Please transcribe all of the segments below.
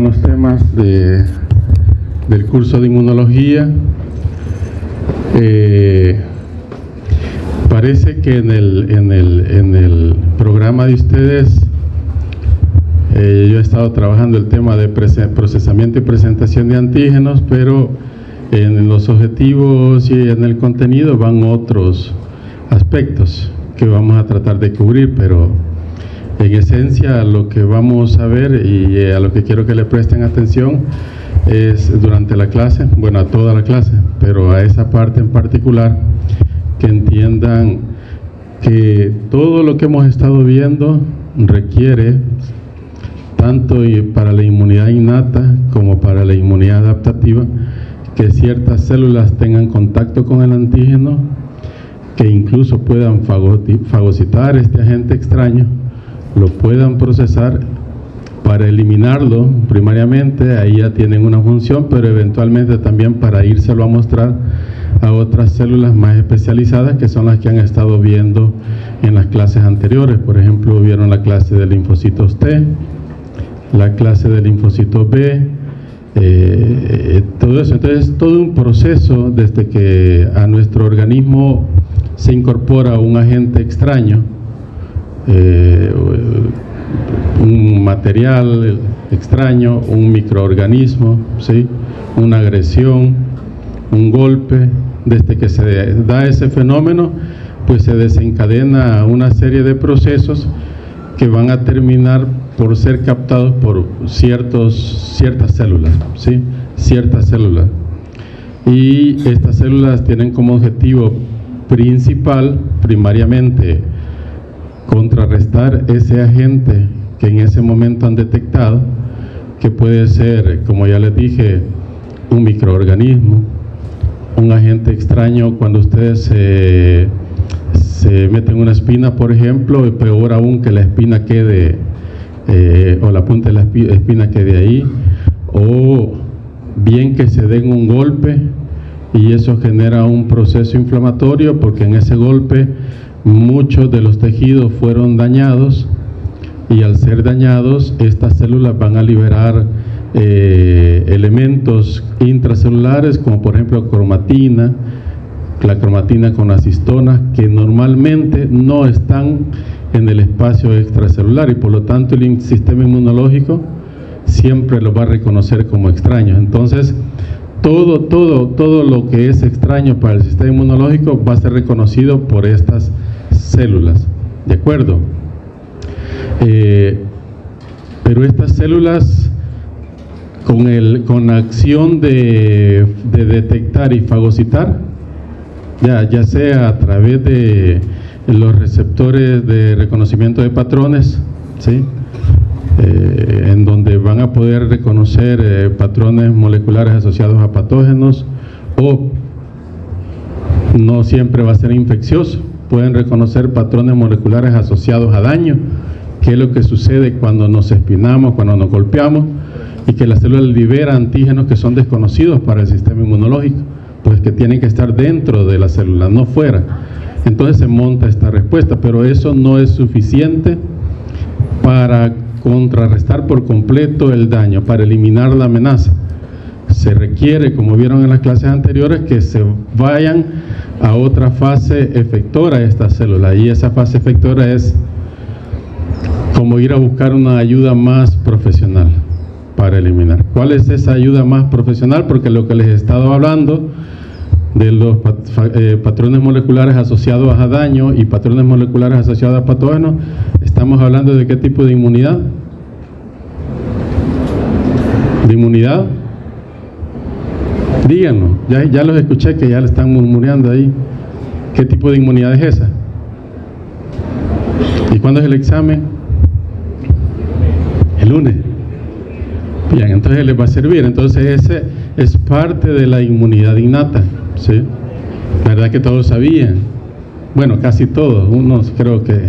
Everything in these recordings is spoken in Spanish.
con los temas del curso de inmunología. Parece que en el programa de ustedes yo he estado trabajando el tema de procesamiento y presentación de antígenos, pero en los objetivos y en el contenido van otros aspectos que vamos a tratar de cubrir, pero en esencia lo que vamos a ver y a lo que quiero que le presten atención es durante la clase, bueno, a toda la clase, pero a esa parte en particular, que entiendan que todo lo que hemos estado viendo requiere, tanto para la inmunidad innata como para la inmunidad adaptativa, que ciertas células tengan contacto con el antígeno, que incluso puedan fagocitar este agente extraño, lo puedan procesar para eliminarlo primariamente, ahí ya tienen una función, pero eventualmente también para írselo a mostrar a otras células más especializadas, que son las que han estado viendo en las clases anteriores. Por ejemplo, vieron la clase de linfocitos T, la clase de linfocitos B, todo eso. Entonces, todo un proceso desde que a nuestro organismo se incorpora un agente extraño, un material extraño, un microorganismo, ¿sí?, una agresión, un golpe. Desde que se da ese fenómeno, pues se desencadena una serie de procesos que van a terminar por ser captados por ciertas células, ¿sí?, ciertas células. Y estas células tienen como objetivo principal, primariamente, contrarrestar ese agente que en ese momento han detectado, que puede ser, como ya les dije, un microorganismo, un agente extraño. Cuando ustedes se meten una espina, por ejemplo, y peor aún que la espina quede, o la punta de la espina quede ahí, o bien que se den un golpe y eso genera un proceso inflamatorio, porque en ese golpe muchos de los tejidos fueron dañados, y al ser dañados, estas células van a liberar elementos intracelulares, como por ejemplo cromatina, la cromatina con las histonas, que normalmente no están en el espacio extracelular, y por lo tanto el sistema inmunológico siempre lo va a reconocer como extraño. Entonces, todo lo que es extraño para el sistema inmunológico va a ser reconocido por estas células, ¿de acuerdo? Pero estas células, con la acción de detectar y fagocitar, ya sea a través de los receptores de reconocimiento de patrones, ¿sí?, en donde van a poder reconocer patrones moleculares asociados a patógenos, o no siempre va a ser infeccioso, pueden reconocer patrones moleculares asociados a daño, que es lo que sucede cuando nos espinamos, cuando nos golpeamos, y que las células liberan antígenos que son desconocidos para el sistema inmunológico, pues que tienen que estar dentro de la célula, no fuera. Entonces se monta esta respuesta, pero eso no es suficiente para contrarrestar por completo el daño, para eliminar la amenaza. Se requiere, como vieron en las clases anteriores, que se vayan a otra fase efectora de esta célula, y esa fase efectora es como ir a buscar una ayuda más profesional para eliminar. ¿Cuál es esa ayuda más profesional? Porque lo que les he estado hablando de los patrones moleculares asociados a daño y patrones moleculares asociados a patógenos, estamos hablando de qué tipo de inmunidad. ¿De inmunidad? Díganos, ya los escuché que ya le están murmurando ahí. ¿Qué tipo de inmunidad es esa? ¿Y cuándo es el examen? El lunes. Bien, entonces les va a servir. Entonces ese es parte de la inmunidad innata, ¿sí? La verdad que todos sabían. Bueno, casi todos, unos creo que.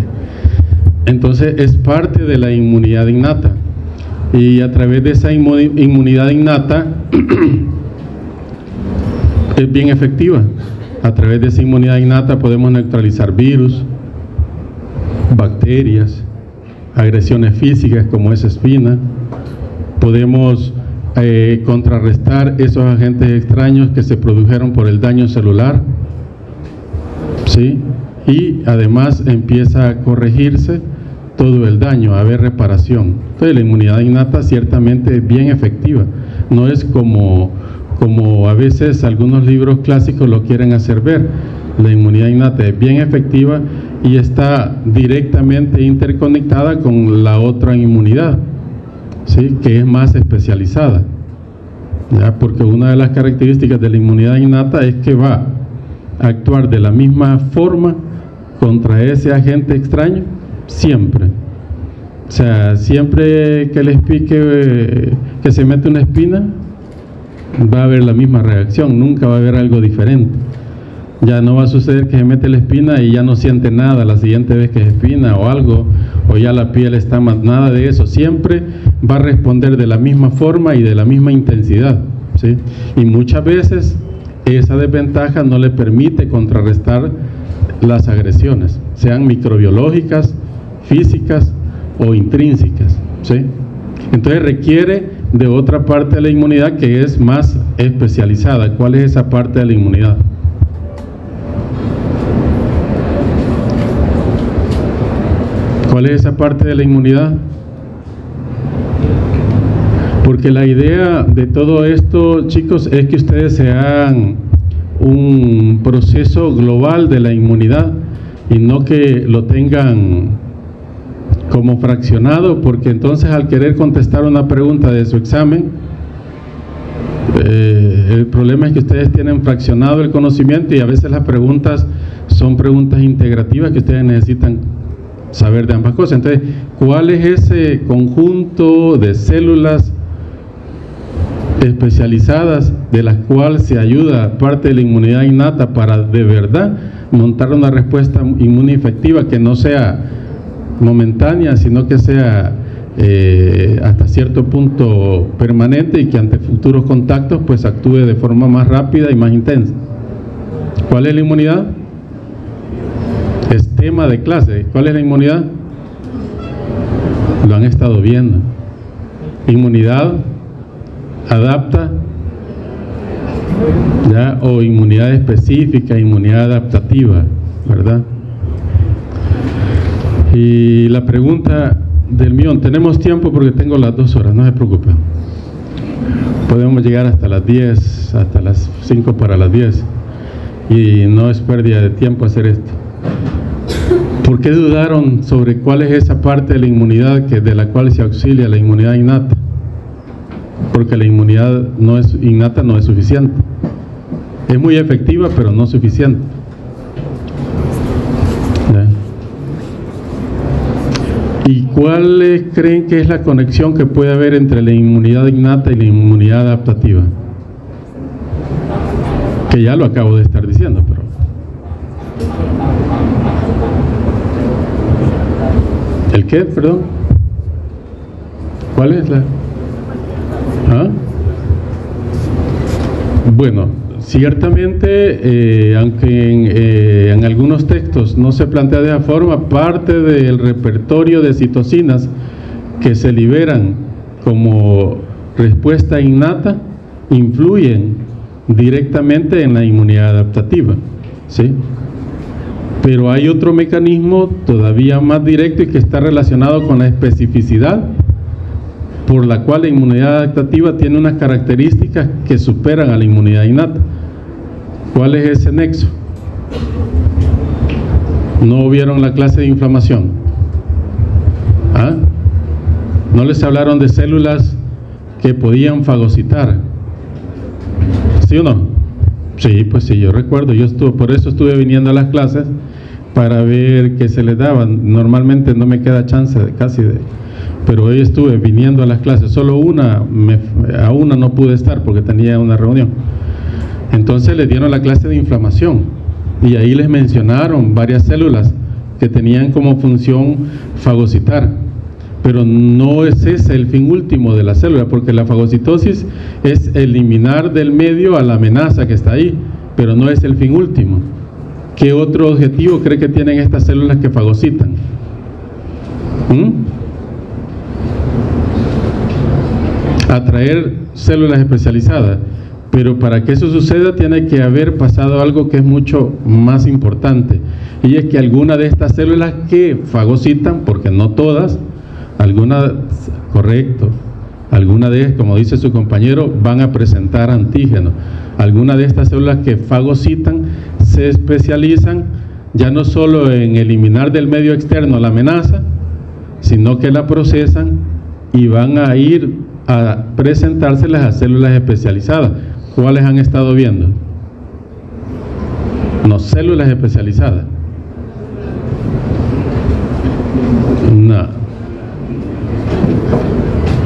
Entonces es parte de la inmunidad innata. Y a través de esa inmunidad innata es bien efectiva. A través de esa inmunidad innata podemos neutralizar virus, bacterias, agresiones físicas como esa espina, Podemos contrarrestar esos agentes extraños que se produjeron por el daño celular, ¿sí? Y además empieza a corregirse todo el daño, a haber reparación. Entonces la inmunidad innata ciertamente es bien efectiva, no es como a veces algunos libros clásicos lo quieren hacer ver. La inmunidad innata es bien efectiva y está directamente interconectada con la otra inmunidad, ¿sí? Que es más especializada, ¿ya? Porque una de las características de la inmunidad innata es que va a actuar de la misma forma contra ese agente extraño siempre. O sea, siempre que les pique, que se mete una espina, va a haber la misma reacción, nunca va a haber algo diferente. Ya no va a suceder que se mete la espina y ya no siente nada la siguiente vez que se espina o algo, o ya la piel está más, nada de eso. Siempre va a responder de la misma forma y de la misma intensidad, ¿sí? Y muchas veces esa desventaja no le permite contrarrestar las agresiones, sean microbiológicas, físicas o intrínsecas, ¿sí? Entonces requiere de otra parte de la inmunidad que es más especializada. ¿Cuál es esa parte de la inmunidad? ¿Cuál es esa parte de la inmunidad? Porque la idea de todo esto, chicos, es que ustedes se hagan un proceso global de la inmunidad y no que lo tengan como fraccionado, porque entonces al querer contestar una pregunta de su examen, el problema es que ustedes tienen fraccionado el conocimiento y a veces las preguntas son preguntas integrativas que ustedes necesitan saber de ambas cosas. Entonces, ¿cuál es ese conjunto de células especializadas de las cuales se ayuda parte de la inmunidad innata para de verdad montar una respuesta inmune efectiva que no sea momentánea, sino que sea hasta cierto punto permanente y que ante futuros contactos pues actúe de forma más rápida y más intensa? ¿Cuál es la inmunidad? Es tema de clase. ¿Cuál es la inmunidad? Lo han estado viendo. Inmunidad adapta, ¿ya? O inmunidad específica, inmunidad adaptativa, ¿verdad? Y la pregunta del millón, tenemos tiempo porque tengo las 2 horas, no se preocupen. Podemos llegar hasta las 10, hasta las 5 para las 10. Y no es pérdida de tiempo hacer esto. ¿Por qué dudaron sobre cuál es esa parte de la inmunidad de la cual se auxilia la inmunidad innata? Porque la inmunidad innata no es suficiente. Es muy efectiva, pero no suficiente. ¿Ya? ¿Y cuál creen que es la conexión que puede haber entre la inmunidad innata y la inmunidad adaptativa? Que ya lo acabo de estar diciendo, pero... ¿El qué? Perdón. ¿Cuál es la...? ¿Ah? Bueno, ciertamente, aunque en algunos textos no se plantea de esa forma, parte del repertorio de citocinas que se liberan como respuesta innata influyen directamente en la inmunidad adaptativa, ¿sí? Pero hay otro mecanismo todavía más directo y que está relacionado con la especificidad, por la cual la inmunidad adaptativa tiene unas características que superan a la inmunidad innata. ¿Cuál es ese nexo? ¿No vieron la clase de inflamación? ¿Ah? ¿No les hablaron de células que podían fagocitar? ¿Sí o no? Sí, pues sí, yo recuerdo, por eso estuve viniendo a las clases para ver qué se les daba. Normalmente no me queda chance pero hoy estuve viniendo a las clases, solo a una no pude estar porque tenía una reunión. Entonces les dieron la clase de inflamación y ahí les mencionaron varias células que tenían como función fagocitar, pero no es ese el fin último de la célula, porque la fagocitosis es eliminar del medio a la amenaza que está ahí, pero no es el fin último. ¿Qué otro objetivo cree que tienen estas células que fagocitan? atraer células especializadas. Pero para que eso suceda tiene que haber pasado algo que es mucho más importante, y es que algunas de estas células que fagocitan, porque no todas, algunas, correcto, algunas de, como dice su compañero, van a presentar antígenos. Algunas de estas células que fagocitan se especializan ya no solo en eliminar del medio externo la amenaza, sino que la procesan y van a ir a presentárselas a células especializadas. ¿Cuáles han estado viendo? No, células especializadas. No.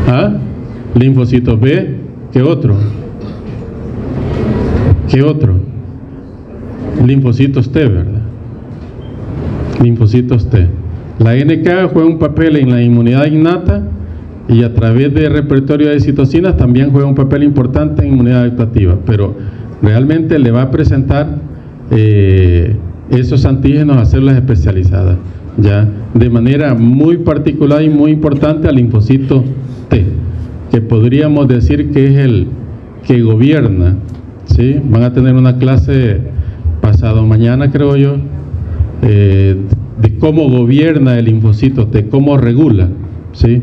¿Ah? Linfocitos B. ¿Qué otro? ¿Qué otro? Linfocitos T, ¿verdad? Linfocitos T. La NK juega un papel en la inmunidad innata, y a través del repertorio de citocinas también juega un papel importante en inmunidad adaptativa, pero realmente le va a presentar esos antígenos a células especializadas, ya de manera muy particular y muy importante al linfocito T, que podríamos decir que es el que gobierna, ¿sí? Van a tener una clase pasado mañana, creo yo, de cómo gobierna el linfocito T, cómo regula, ¿sí?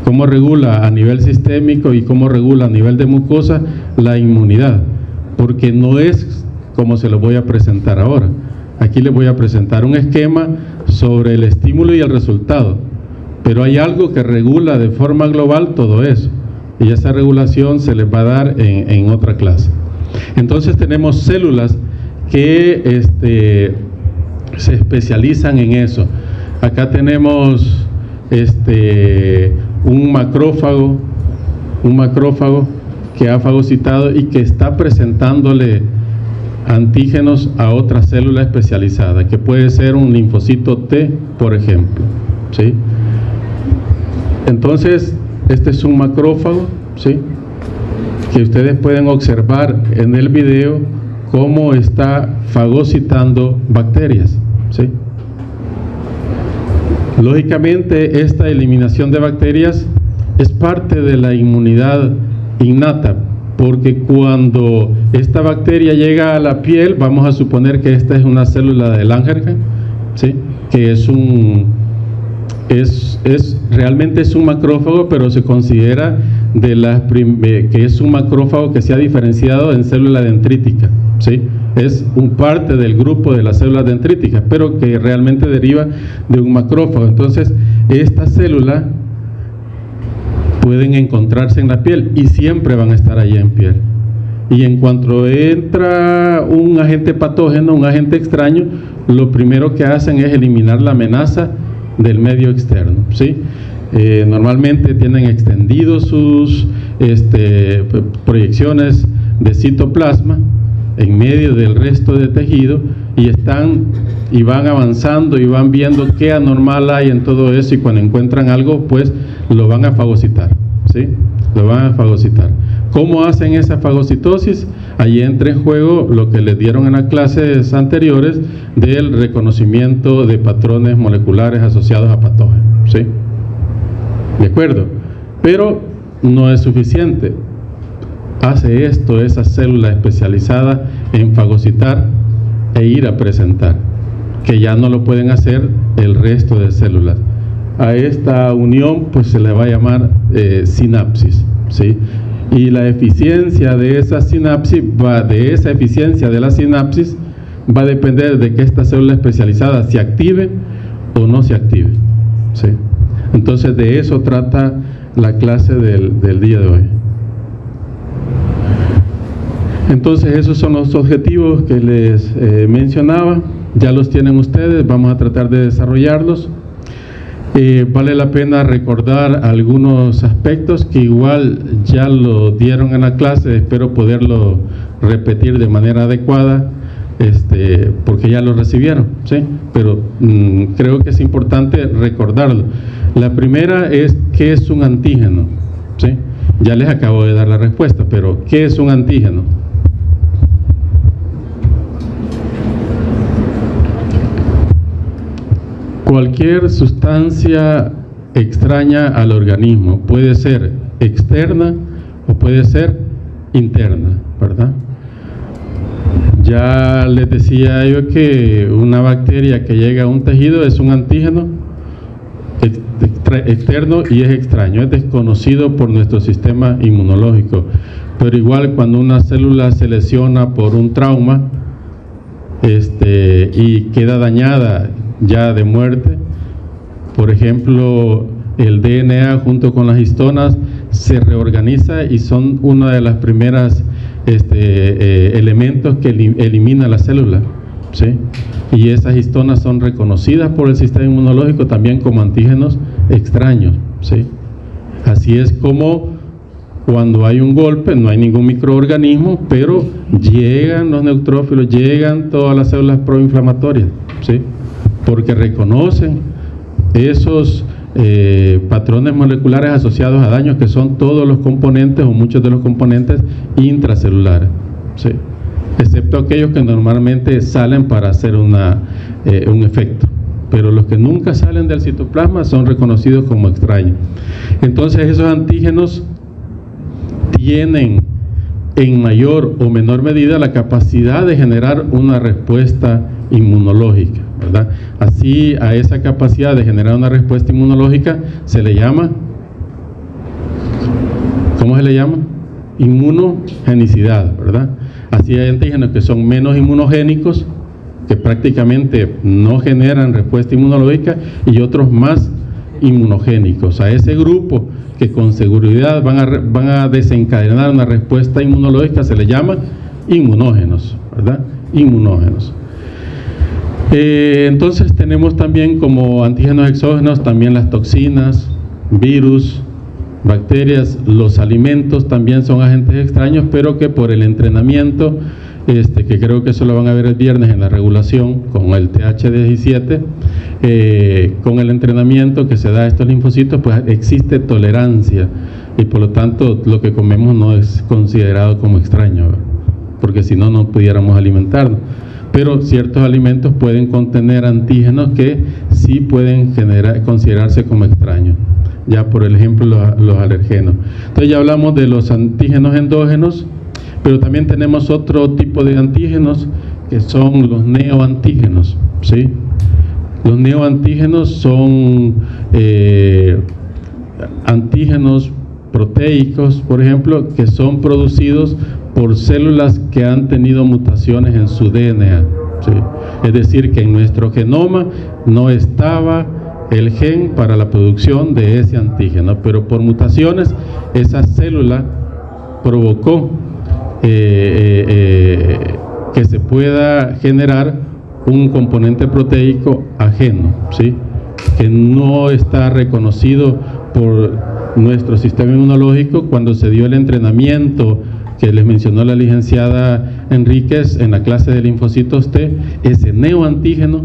Cómo regula a nivel sistémico y cómo regula a nivel de mucosa la inmunidad, porque no es como se lo voy a presentar ahora. Aquí les voy a presentar un esquema sobre el estímulo y el resultado, pero hay algo que regula de forma global todo eso, y esa regulación se les va a dar en otra clase. Entonces tenemos células que se especializan en eso. Acá tenemos un macrófago que ha fagocitado y que está presentándole antígenos a otra célula especializada, que puede ser un linfocito T, por ejemplo, ¿sí? Entonces, este es un macrófago, ¿sí?, que ustedes pueden observar en el video cómo está fagocitando bacterias, ¿sí? Lógicamente, esta eliminación de bacterias es parte de la inmunidad innata, porque cuando esta bacteria llega a la piel, vamos a suponer que esta es una célula de Langerhans, ¿sí?, que realmente es un macrófago, pero se considera que es un macrófago que se ha diferenciado en célula dendrítica, ¿sí? Es un parte del grupo de las células dendríticas, pero que realmente deriva de un macrófago. Entonces, estas células pueden encontrarse en la piel y siempre van a estar allí en piel. Y en cuanto entra un agente patógeno, un agente extraño, lo primero que hacen es eliminar la amenaza del medio externo, ¿sí? Normalmente tienen extendidos sus proyecciones de citoplasma en medio del resto de tejido, y van avanzando y van viendo qué anormal hay en todo eso, y cuando encuentran algo, pues lo van a fagocitar, ¿sí? Lo van a fagocitar. ¿Cómo hacen esa fagocitosis? Ahí entra en juego lo que les dieron en las clases anteriores del reconocimiento de patrones moleculares asociados a patógenos, ¿sí? ¿De acuerdo? Pero no es suficiente. Hace esto esa célula especializada en fagocitar e ir a presentar, que ya no lo pueden hacer el resto de células. A esta unión pues se le va a llamar sinapsis, ¿sí? Y la eficiencia de esa sinapsis va a depender de que esta célula especializada se active o no se active, ¿sí? Entonces de eso trata la clase del día de hoy. Entonces esos son los objetivos que les mencionaba, ya los tienen ustedes, vamos a tratar de desarrollarlos. Vale la pena recordar algunos aspectos que igual ya lo dieron en la clase, espero poderlo repetir de manera adecuada, porque ya lo recibieron, ¿sí? Pero creo que es importante recordarlo. La primera es ¿qué es un antígeno? ¿Sí? Ya les acabo de dar la respuesta, pero ¿qué es un antígeno? Cualquier sustancia extraña al organismo, puede ser externa o puede ser interna, ¿verdad? Ya les decía yo que una bacteria que llega a un tejido es un antígeno externo y es extraño, es desconocido por nuestro sistema inmunológico. Pero igual cuando una célula se lesiona por un trauma y queda dañada ya de muerte, por ejemplo, el DNA junto con las histonas se reorganiza y son una de las primeras elementos que elimina la célula, ¿sí? Y esas histonas son reconocidas por el sistema inmunológico también como antígenos extraños, ¿sí? Así es como cuando hay un golpe, no hay ningún microorganismo, pero llegan los neutrófilos, llegan todas las células proinflamatorias, ¿sí? Porque reconocen esos patrones moleculares asociados a daños que son todos los componentes o muchos de los componentes intracelulares, ¿sí? Excepto aquellos que normalmente salen para hacer un efecto, pero los que nunca salen del citoplasma son reconocidos como extraños. Entonces esos antígenos tienen en mayor o menor medida la capacidad de generar una respuesta inmunológica, ¿verdad? Así, a esa capacidad de generar una respuesta inmunológica se le llama, ¿cómo se le llama? Inmunogenicidad, ¿verdad? Así hay antígenos que son menos inmunogénicos, que prácticamente no generan respuesta inmunológica, y otros más inmunogénicos. A ese grupo que con seguridad van a desencadenar una respuesta inmunológica se le llama inmunógenos, ¿verdad? Inmunógenos. Entonces tenemos también como antígenos exógenos también las toxinas, virus, bacterias, los alimentos también son agentes extraños, pero que por el entrenamiento, que creo que eso lo van a ver el viernes en la regulación con el TH17, con el entrenamiento que se da a estos linfocitos, pues existe tolerancia y por lo tanto lo que comemos no es considerado como extraño, ¿verdad? Porque si no, no pudiéramos alimentarnos. Pero ciertos alimentos pueden contener antígenos que sí pueden considerarse como extraños, ya por ejemplo los alergenos. Entonces ya hablamos de los antígenos endógenos, pero también tenemos otro tipo de antígenos que son los neoantígenos, ¿sí? Los neoantígenos son antígenos proteicos, por ejemplo, que son producidos por células que han tenido mutaciones en su DNA, ¿sí? Es decir, que en nuestro genoma no estaba el gen para la producción de ese antígeno, pero por mutaciones esa célula provocó que se pueda generar un componente proteico ajeno, ¿sí? Que no está reconocido por nuestro sistema inmunológico. Cuando se dio el entrenamiento que les mencionó la licenciada Enríquez en la clase de linfocitos T, ese neoantígeno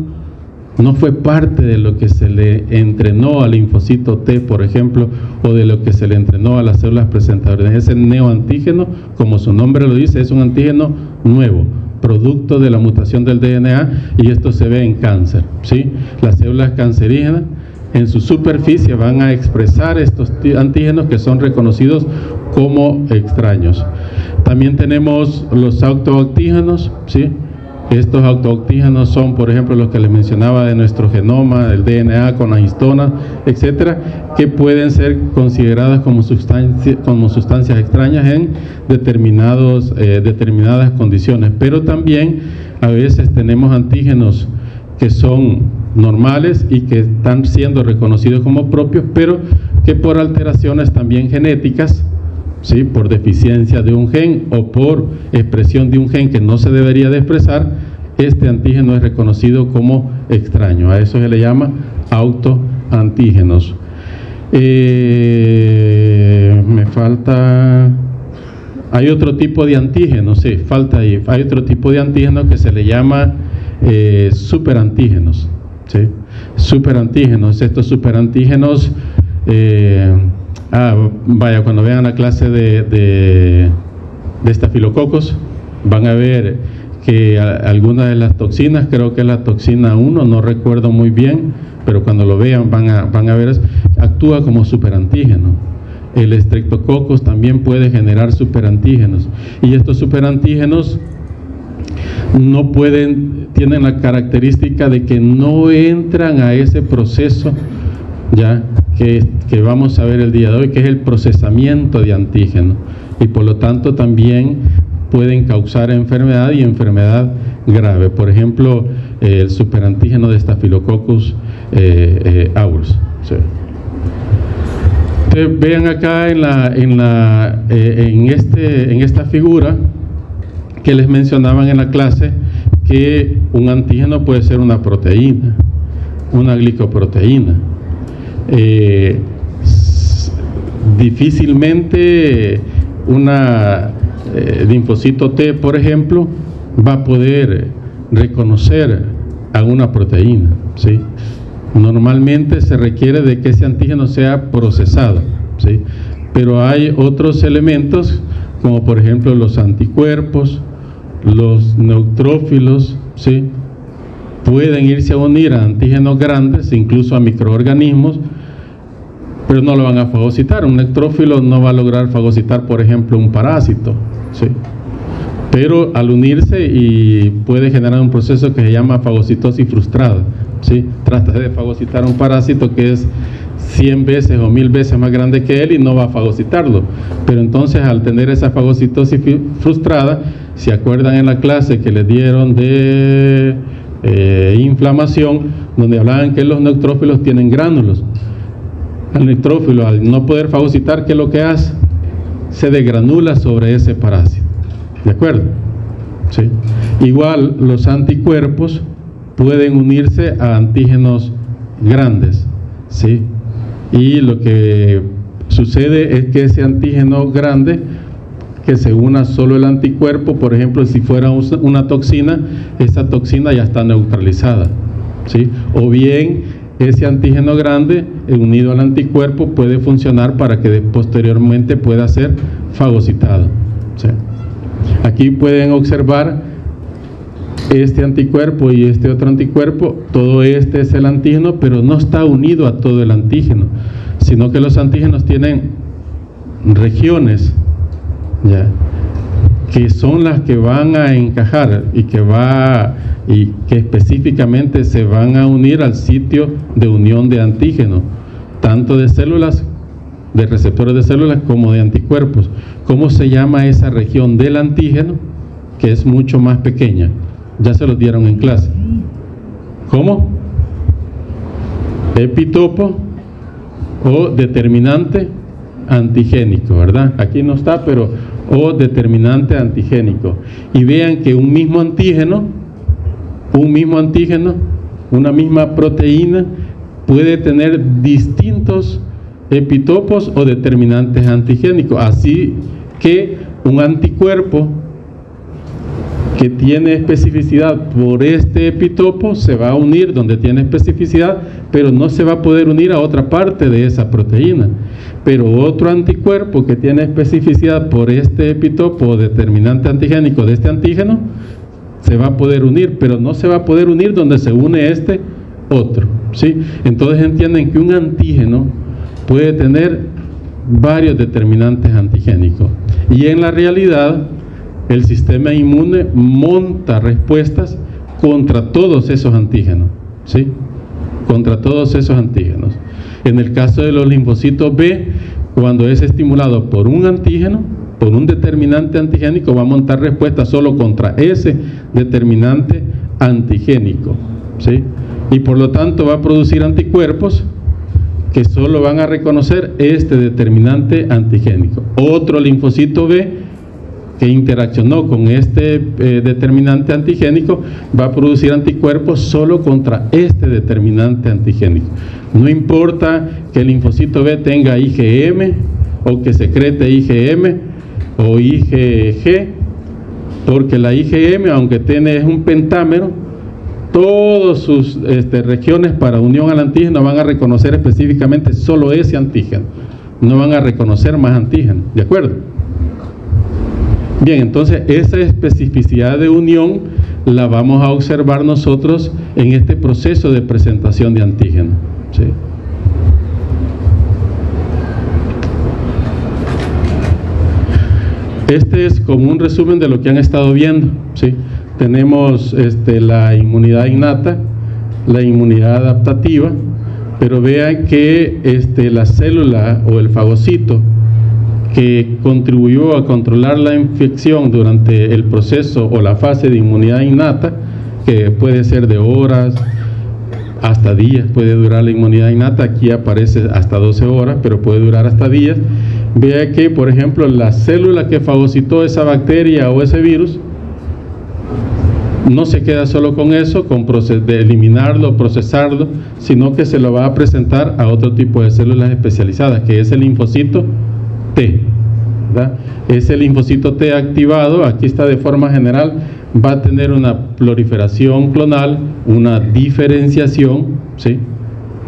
no fue parte de lo que se le entrenó al linfocito T, por ejemplo, o de lo que se le entrenó a las células presentadoras. Ese neoantígeno, como su nombre lo dice, es un antígeno nuevo, producto de la mutación del DNA, y esto se ve en cáncer, ¿sí? Las células cancerígenas en su superficie van a expresar estos antígenos que son reconocidos como extraños. También tenemos los autoantígenos, ¿sí? Estos autoantígenos son, por ejemplo, los que les mencionaba de nuestro genoma, el DNA con las histonas, etcétera, que pueden ser consideradas como sustancias extrañas en determinadas condiciones. Pero también a veces tenemos antígenos que son normales y que están siendo reconocidos como propios, pero que por alteraciones también genéticas, ¿sí? Por deficiencia de un gen o por expresión de un gen que no se debería de expresar, este antígeno es reconocido como extraño. A eso se le llama autoantígenos. Me falta... Hay otro tipo de antígenos, sí, falta ahí. Hay otro tipo de antígenos que se le llama superantígenos, ¿sí? Superantígenos. Estos superantígenos... cuando vean la clase de estafilococos, van a ver que algunas de las toxinas, creo que es la toxina 1, no recuerdo muy bien, pero cuando lo vean van a ver, actúa como superantígeno. el Streptococcus también puede generar superantígenos. Y estos superantígenos tienen la característica de que no entran a ese proceso ya que vamos a ver el día de hoy, que es el procesamiento de antígenos, y por lo tanto también pueden causar enfermedad y enfermedad grave. Por ejemplo, el superantígeno de Staphylococcus aureus. Sí. Ustedes vean acá en esta figura que les mencionaban en la clase, que un antígeno puede ser una proteína, una glicoproteína. Difícilmente una linfocito T, por ejemplo, va a poder reconocer a una proteína, ¿sí? Normalmente se requiere de que ese antígeno sea procesado, ¿sí? Pero hay otros elementos, como por ejemplo los anticuerpos, los neutrófilos, ¿sí? Pueden irse a unir a antígenos grandes, incluso a microorganismos, pero no lo van a fagocitar. Un neutrófilo no va a lograr fagocitar, por ejemplo, un parásito, ¿sí? Pero al unirse y puede generar un proceso que se llama fagocitosis frustrada, ¿sí? Trata de fagocitar un parásito que es 100 veces o 1000 veces más grande que él y no va a fagocitarlo. Pero entonces, al tener esa fagocitosis frustrada, ¿se acuerdan en la clase que les dieron de inflamación, donde hablaban que los neutrófilos tienen gránulos? El neutrófilo, al no poder fagocitar, ¿qué es lo que hace? Se desgranula sobre ese parásito. ¿De acuerdo? ¿Sí? Igual los anticuerpos pueden unirse a antígenos grandes, ¿sí? Y lo que sucede es que ese antígeno grande, que se una solo el anticuerpo, por ejemplo, si fuera una toxina, esa toxina ya está neutralizada, ¿sí? O bien ese antígeno grande unido al anticuerpo puede funcionar para que posteriormente pueda ser fagocitado, ¿sí? Aquí pueden observar este anticuerpo y este otro anticuerpo. Todo este es el antígeno, pero no está unido a todo el antígeno, sino que los antígenos tienen regiones, ¿ya?, que son las que van a encajar y que específicamente se van a unir al sitio de unión de antígeno, tanto de células, de receptores de células, como de anticuerpos. ¿Cómo se llama esa región del antígeno? Que es mucho más pequeña. Ya se los dieron en clase. ¿Cómo? Epitopo o determinante antigénico, ¿verdad? Aquí no está, pero o determinante antigénico. Y vean que un mismo antígeno, una misma proteína, puede tener distintos epitopos o determinantes antigénicos. Así que un anticuerpo que tiene especificidad por este epitopo se va a unir donde tiene especificidad, pero no se va a poder unir a otra parte de esa proteína. Pero otro anticuerpo que tiene especificidad por este epitopo o determinante antigénico de este antígeno se va a poder unir, pero no se va a poder unir donde se une este otro, ¿sí? Entonces entienden que un antígeno puede tener varios determinantes antigénicos, y en la realidad el sistema inmune monta respuestas contra todos esos antígenos, ¿sí? Contra todos esos antígenos. En el caso de los linfocitos B, cuando es estimulado por un antígeno, por un determinante antigénico, va a montar respuestas solo contra ese determinante antigénico, ¿sí? Y por lo tanto va a producir anticuerpos que solo van a reconocer este determinante antigénico. Otro linfocito B que interaccionó con este determinante antigénico va a producir anticuerpos solo contra este determinante antigénico. No importa que el linfocito B tenga IgM o que secrete IgM o IgG, porque la IgM, aunque es un pentámero, todas sus regiones para unión al antígeno van a reconocer específicamente solo ese antígeno, no van a reconocer más antígenos, ¿de acuerdo? Bien, entonces esa especificidad de unión la vamos a observar nosotros en este proceso de presentación de antígeno, ¿sí? Este es como un resumen de lo que han estado viendo, ¿sí? Tenemos la inmunidad innata, la inmunidad adaptativa, pero vean que la célula o el fagocito que contribuyó a controlar la infección durante el proceso o la fase de inmunidad innata, que puede ser de horas hasta días, puede durar la inmunidad innata, aquí aparece hasta 12 horas, pero puede durar hasta días. Vea que, por ejemplo, la célula que fagocitó esa bacteria o ese virus, no se queda solo con eso, de eliminarlo, procesarlo, sino que se lo va a presentar a otro tipo de células especializadas, que es el linfocito T, ¿verdad? Ese linfocito T activado, aquí está de forma general, va a tener una proliferación clonal, una diferenciación, ¿sí?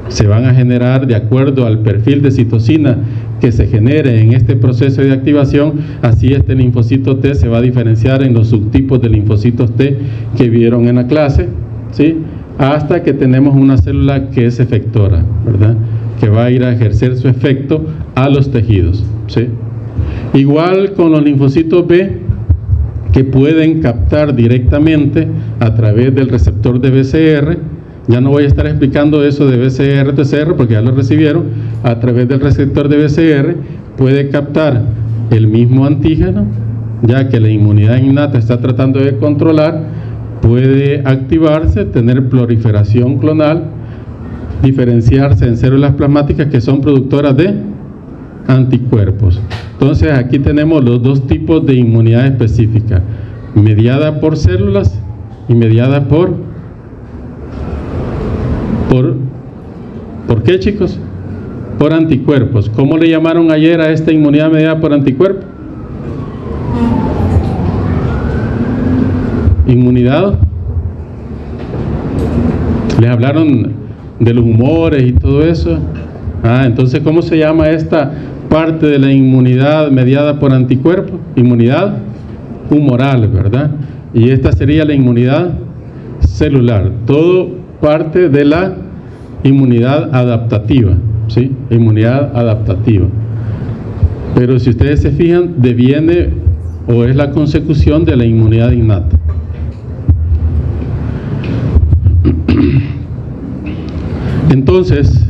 Se van a generar de acuerdo al perfil de citosina que se genere en este proceso de activación. Así este linfocito T se va a diferenciar en los subtipos de linfocitos T que vieron en la clase, ¿sí? Hasta que tenemos una célula que es efectora, ¿verdad? Que va a ir a ejercer su efecto a los tejidos, ¿sí? Igual con los linfocitos B, que pueden captar directamente a través del receptor de BCR. Ya no voy a estar explicando eso de BCR, TCR, porque ya lo recibieron. A través del receptor de BCR puede captar el mismo antígeno, ya que la inmunidad innata está tratando de controlar, puede activarse, tener proliferación clonal, diferenciarse en células plasmáticas que son productoras de anticuerpos. Entonces aquí tenemos los dos tipos de inmunidad específica, mediada por células y mediada ¿por qué, chicos? Por anticuerpos. ¿Cómo le llamaron ayer a esta inmunidad mediada por anticuerpos? Inmunidad. Les hablaron de los humores y todo eso. Entonces, ¿cómo se llama esta parte de la inmunidad mediada por anticuerpos? Inmunidad humoral, ¿verdad? Y esta sería la inmunidad celular. Todo parte de la inmunidad adaptativa, ¿sí? Inmunidad adaptativa. Pero si ustedes se fijan, deviene o es la consecución de la inmunidad innata. Entonces,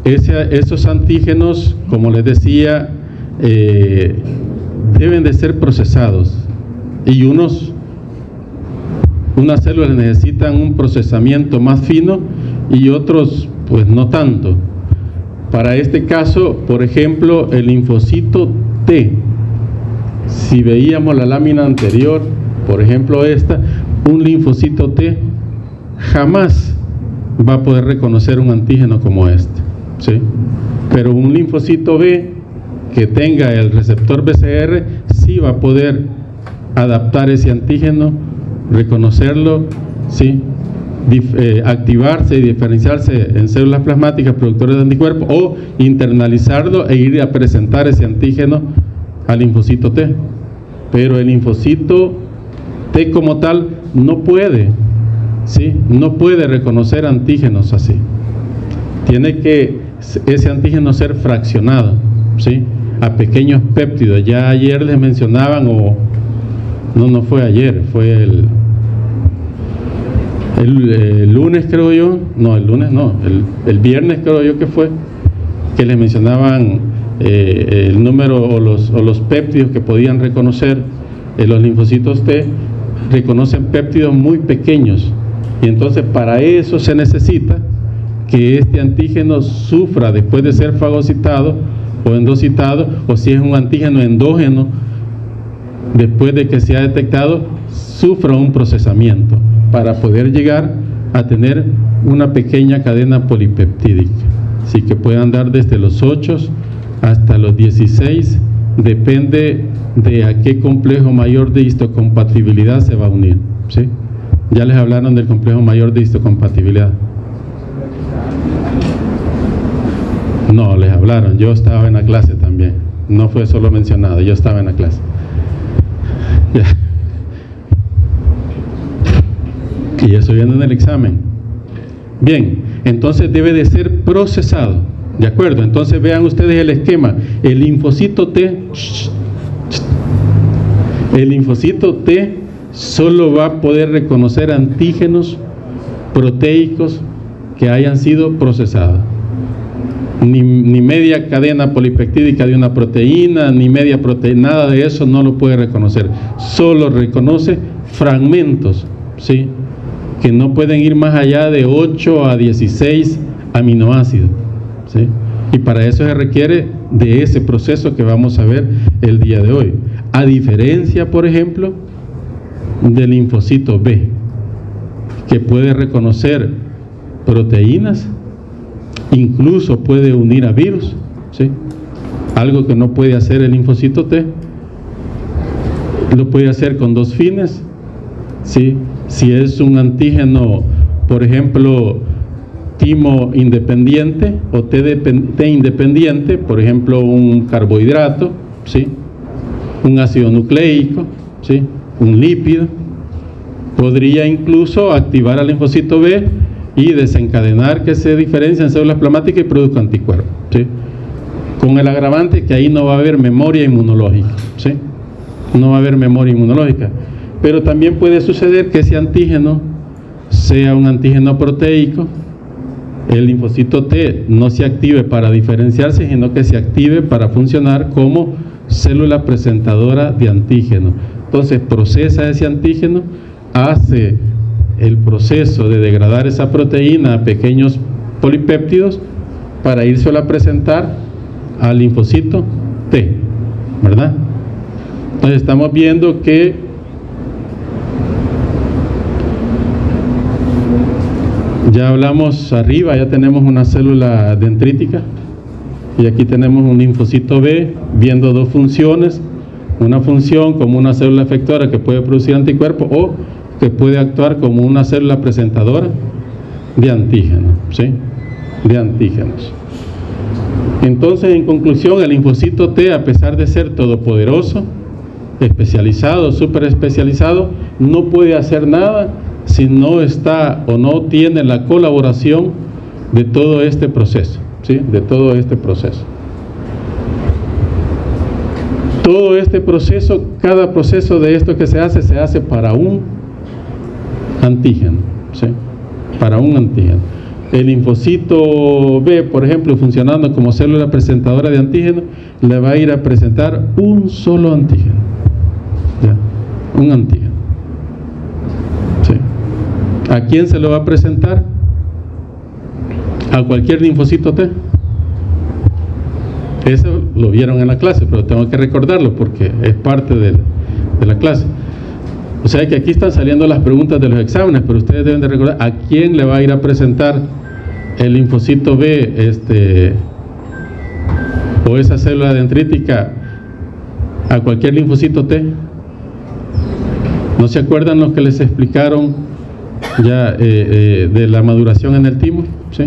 esos antígenos, como les decía, deben de ser procesados, y unas células necesitan un procesamiento más fino y otros pues no tanto. Para este caso, por ejemplo, el linfocito T, si veíamos la lámina anterior, por ejemplo esta, un linfocito T jamás va a poder reconocer un antígeno como este, ¿sí? Pero un linfocito B que tenga el receptor BCR sí va a poder adaptar ese antígeno, reconocerlo, ¿sí? Activarse y diferenciarse en células plasmáticas productoras de anticuerpos, o internalizarlo e ir a presentar ese antígeno al linfocito T. Pero el linfocito T como tal no puede, ¿sí? No puede reconocer antígenos así. Tiene que ese antígeno ser fraccionado, ¿sí? A pequeños péptidos. Ya ayer les mencionaban, o no fue ayer, fue el lunes, creo yo, no, el lunes no, el viernes creo yo que fue, que les mencionaban el número o los péptidos que podían reconocer. Los linfocitos T reconocen péptidos muy pequeños, y entonces para eso se necesita que este antígeno sufra, después de ser fagocitado o endocitado, o si es un antígeno endógeno, después de que se ha detectado, sufra un procesamiento para poder llegar a tener una pequeña cadena polipeptídica, así que puede andar desde los 8 hasta los 16, depende de a qué complejo mayor de histocompatibilidad se va a unir, ¿sí? Ya les hablaron del complejo mayor de histocompatibilidad. No, les hablaron, yo estaba en la clase también, no fue solo mencionado, yo estaba en la clase. Ya. Y eso viene en el examen. Bien, entonces debe de ser procesado, ¿de acuerdo? Entonces vean ustedes el esquema. El linfocito T El linfocito T solo va a poder reconocer antígenos proteicos que hayan sido procesados. Ni media cadena polipeptídica de una proteína, ni media proteína, nada de eso no lo puede reconocer. Solo reconoce fragmentos, ¿sí?, que no pueden ir más allá de 8 a 16 aminoácidos, ¿sí? Y para eso se requiere de ese proceso que vamos a ver el día de hoy. A diferencia, por ejemplo, del linfocito B, que puede reconocer proteínas, incluso puede unir a virus, ¿sí?, algo que no puede hacer el linfocito T. Lo puede hacer con dos fines, ¿sí? Si es un antígeno, por ejemplo, timo independiente o T independiente, por ejemplo, un carbohidrato, ¿sí?, un ácido nucleico, ¿sí?, un lípido, podría incluso activar al linfocito B y desencadenar que se diferencien células plasmáticas y produzca anticuerpos, ¿sí?, con el agravante que ahí no va a haber memoria inmunológica, ¿sí?, no va a haber memoria inmunológica. Pero también puede suceder que ese antígeno sea un antígeno proteico, el linfocito T no se active para diferenciarse, sino que se active para funcionar como célula presentadora de antígeno. Entonces procesa ese antígeno, hace el proceso de degradar esa proteína a pequeños polipéptidos para irse a presentar al linfocito T, ¿verdad? Entonces estamos viendo que ya hablamos arriba, ya tenemos una célula dendrítica y aquí tenemos un linfocito B viendo dos funciones, una función como una célula efectora que puede producir anticuerpos o que puede actuar como una célula presentadora de antígenos, ¿sí?, de antígenos. Entonces, en conclusión, el linfocito T, a pesar de ser todopoderoso, especializado, súper especializado, no puede hacer nada si no está o no tiene la colaboración de todo este proceso, ¿sí?, de todo este proceso. Todo este proceso, cada proceso de esto que se hace para un antígeno, ¿sí?, para un antígeno. El linfocito B, por ejemplo, funcionando como célula presentadora de antígeno, le va a ir a presentar un solo antígeno, ¿ya?, un antígeno. ¿Sí? ¿A quién se lo va a presentar? A cualquier linfocito T. Eso lo vieron en la clase, pero tengo que recordarlo porque es parte de la clase. O sea que aquí están saliendo las preguntas de los exámenes, pero ustedes deben de recordar a quién le va a ir a presentar el linfocito B, o esa célula dendrítica, a cualquier linfocito T. ¿No se acuerdan los que les explicaron ya de la maduración en el timo? ¿Sí?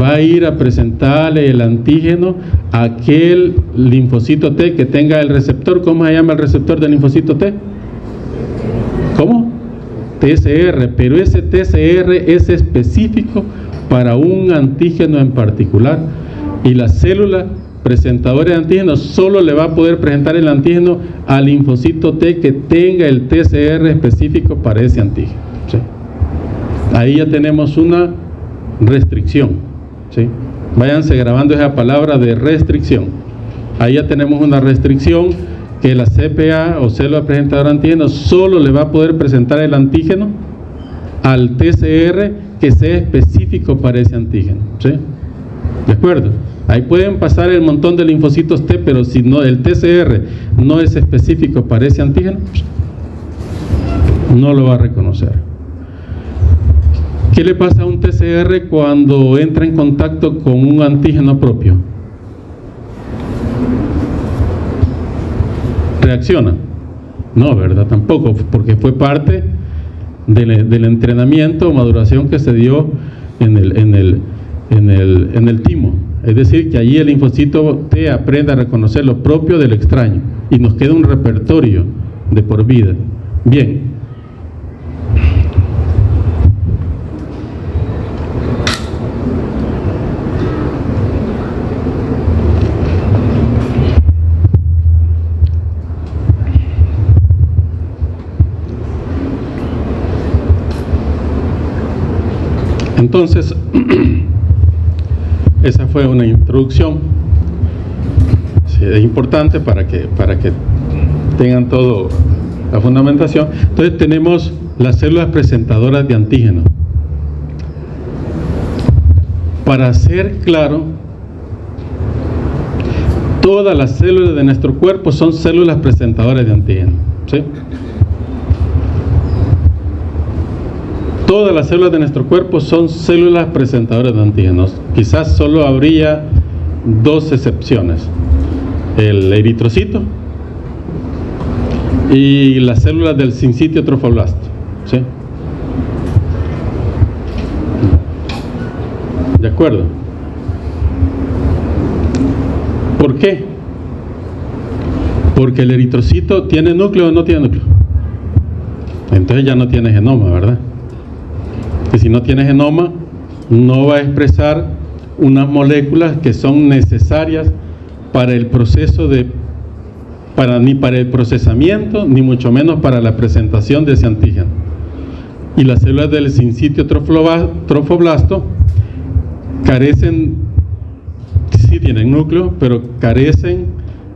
Va a ir a presentarle el antígeno a aquel linfocito T que tenga el receptor. ¿Cómo se llama el receptor del linfocito T? ¿Cómo? TCR, pero ese TCR es específico para un antígeno en particular, y la célula presentadora de antígenos solo le va a poder presentar el antígeno al linfocito T que tenga el TCR específico para ese antígeno, ¿sí? Ahí ya tenemos una restricción, ¿sí? Váyanse grabando esa palabra de restricción. Ahí ya tenemos una restricción, que la CPA o célula presentadora de antígenos solo le va a poder presentar el antígeno al TCR que sea específico para ese antígeno, ¿sí? ¿De acuerdo? Ahí pueden pasar el montón de linfocitos T, pero si no, el TCR no es específico para ese antígeno, no lo va a reconocer. ¿Qué le pasa a un TCR cuando entra en contacto con un antígeno propio? ¿Reacciona? No, ¿verdad? Tampoco, porque fue parte del entrenamiento o maduración que se dio en el timo. Es decir, que allí el linfocito T aprende a reconocer lo propio del extraño y nos queda un repertorio de por vida. Bien. entonces, esa fue una introducción. Sí, es importante para que tengan todo la fundamentación. Entonces tenemos las células presentadoras de antígenos. Para ser claro, todas las células de nuestro cuerpo son células presentadoras de antígenos, ¿sí? Todas las células de nuestro cuerpo son células presentadoras de antígenos. Quizás solo habría dos excepciones: el eritrocito y las células del sincitio trofoblasto, ¿sí? ¿De acuerdo? ¿Por qué? Porque el eritrocito tiene núcleo o no tiene núcleo. Entonces ya no tiene genoma, ¿verdad? Que si no tiene genoma, no va a expresar unas moléculas que son necesarias para el proceso ni para el procesamiento, ni mucho menos para la presentación de ese antígeno. Y las células del sincitio trofoblasto carecen, sí tienen núcleo, pero carecen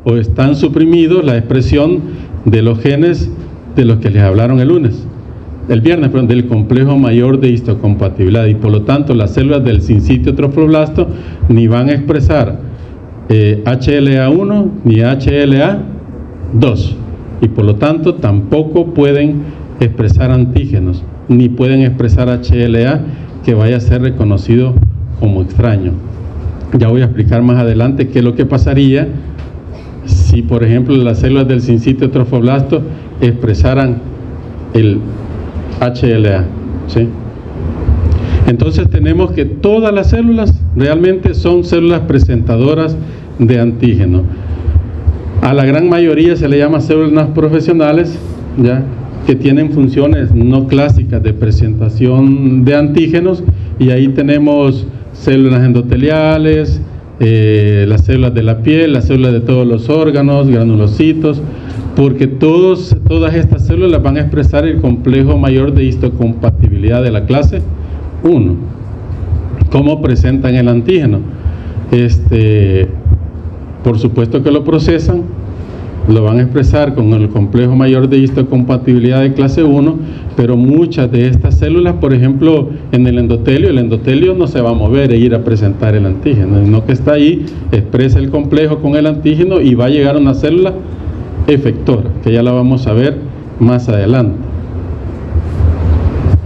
o están suprimidos la expresión de los genes de los que les hablaron el viernes, del complejo mayor de histocompatibilidad, y por lo tanto las células del sincitio trofoblasto ni van a expresar HLA1 ni HLA2, y por lo tanto tampoco pueden expresar antígenos, ni pueden expresar HLA que vaya a ser reconocido como extraño. Ya voy a explicar más adelante qué es lo que pasaría si, por ejemplo, las células del sincitio trofoblasto expresaran el HLA, ¿sí? Entonces tenemos que todas las células realmente son células presentadoras de antígeno. A la gran mayoría se le llama células profesionales, ¿ya?, que tienen funciones no clásicas de presentación de antígenos, y ahí tenemos células endoteliales, las células de la piel, las células de todos los órganos, granulocitos, porque todas estas células van a expresar el complejo mayor de histocompatibilidad de la clase 1. ¿Cómo presentan el antígeno? Por supuesto que lo procesan, lo van a expresar con el complejo mayor de histocompatibilidad de clase 1, pero muchas de estas células, por ejemplo, en el endotelio no se va a mover e ir a presentar el antígeno, sino que está ahí, expresa el complejo con el antígeno y va a llegar a una célula efectora, que ya la vamos a ver más adelante.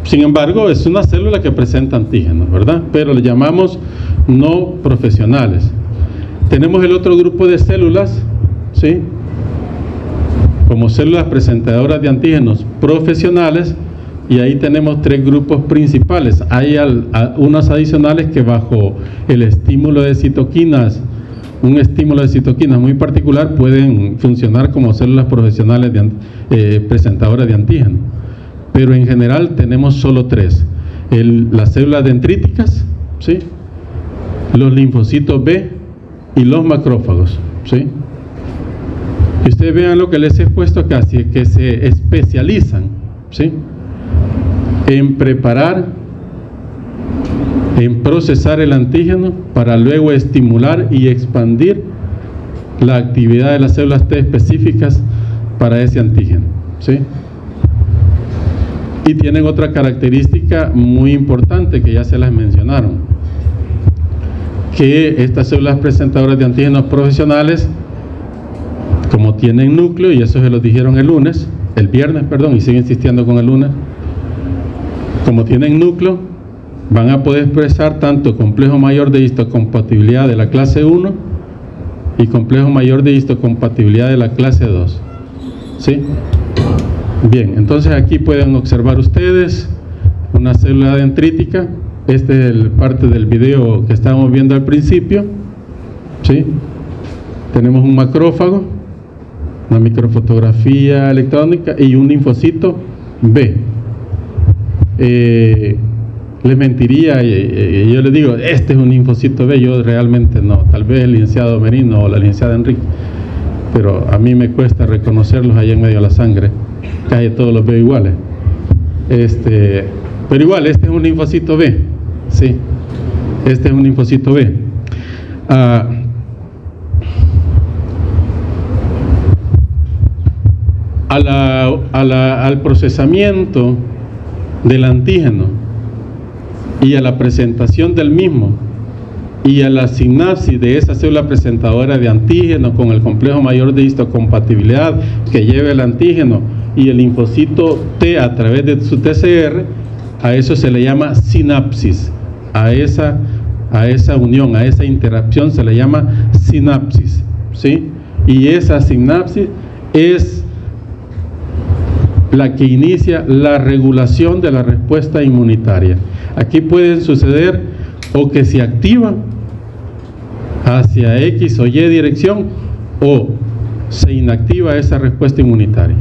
Sin embargo, es una célula que presenta antígenos, ¿verdad? Pero le llamamos no profesionales. Tenemos el otro grupo de células, ¿sí?, como células presentadoras de antígenos profesionales, y ahí tenemos tres grupos principales. Hay unas adicionales que bajo el estímulo de citoquinas, un estímulo de citoquinas muy particular, pueden funcionar como células profesionales presentadoras de antígeno. Pero en general tenemos solo tres: las células dendríticas, ¿sí?, los linfocitos B y los macrófagos, ¿sí? Y ustedes vean lo que les he puesto acá, que se especializan, ¿sí?, en preparar, en procesar el antígeno para luego estimular y expandir la actividad de las células T específicas para ese antígeno, ¿sí? Y tienen otra característica muy importante que ya se las mencionaron, que estas células presentadoras de antígenos profesionales, como tienen núcleo, y eso se lo dijeron el viernes, y sigo insistiendo con el lunes, como tienen núcleo, van a poder expresar tanto complejo mayor de histocompatibilidad de la clase 1 y complejo mayor de histocompatibilidad de la clase 2, ¿sí? Bien, entonces aquí pueden observar ustedes una célula dendrítica. Este es parte del video que estábamos viendo al principio, ¿sí? Tenemos un macrófago, una microfotografía electrónica y un linfocito B. Les mentiría, yo les digo, este es un linfocito B, yo realmente no, tal vez el licenciado Merino o la licenciada Enrique, pero a mí me cuesta reconocerlos ahí en medio de la sangre, casi todos los veo iguales. Pero igual, este es un linfocito B, Sí, este es un linfocito B. Al procesamiento del antígeno y a la presentación del mismo y a la sinapsis de esa célula presentadora de antígeno con el complejo mayor de histocompatibilidad que lleva el antígeno y el linfocito T a través de su TCR, a eso se le llama sinapsis. A esa unión, a esa interacción se le llama sinapsis, ¿sí? Y esa sinapsis es la que inicia la regulación de la respuesta inmunitaria. Aquí pueden suceder o que se activa hacia X o Y dirección o se inactiva esa respuesta inmunitaria.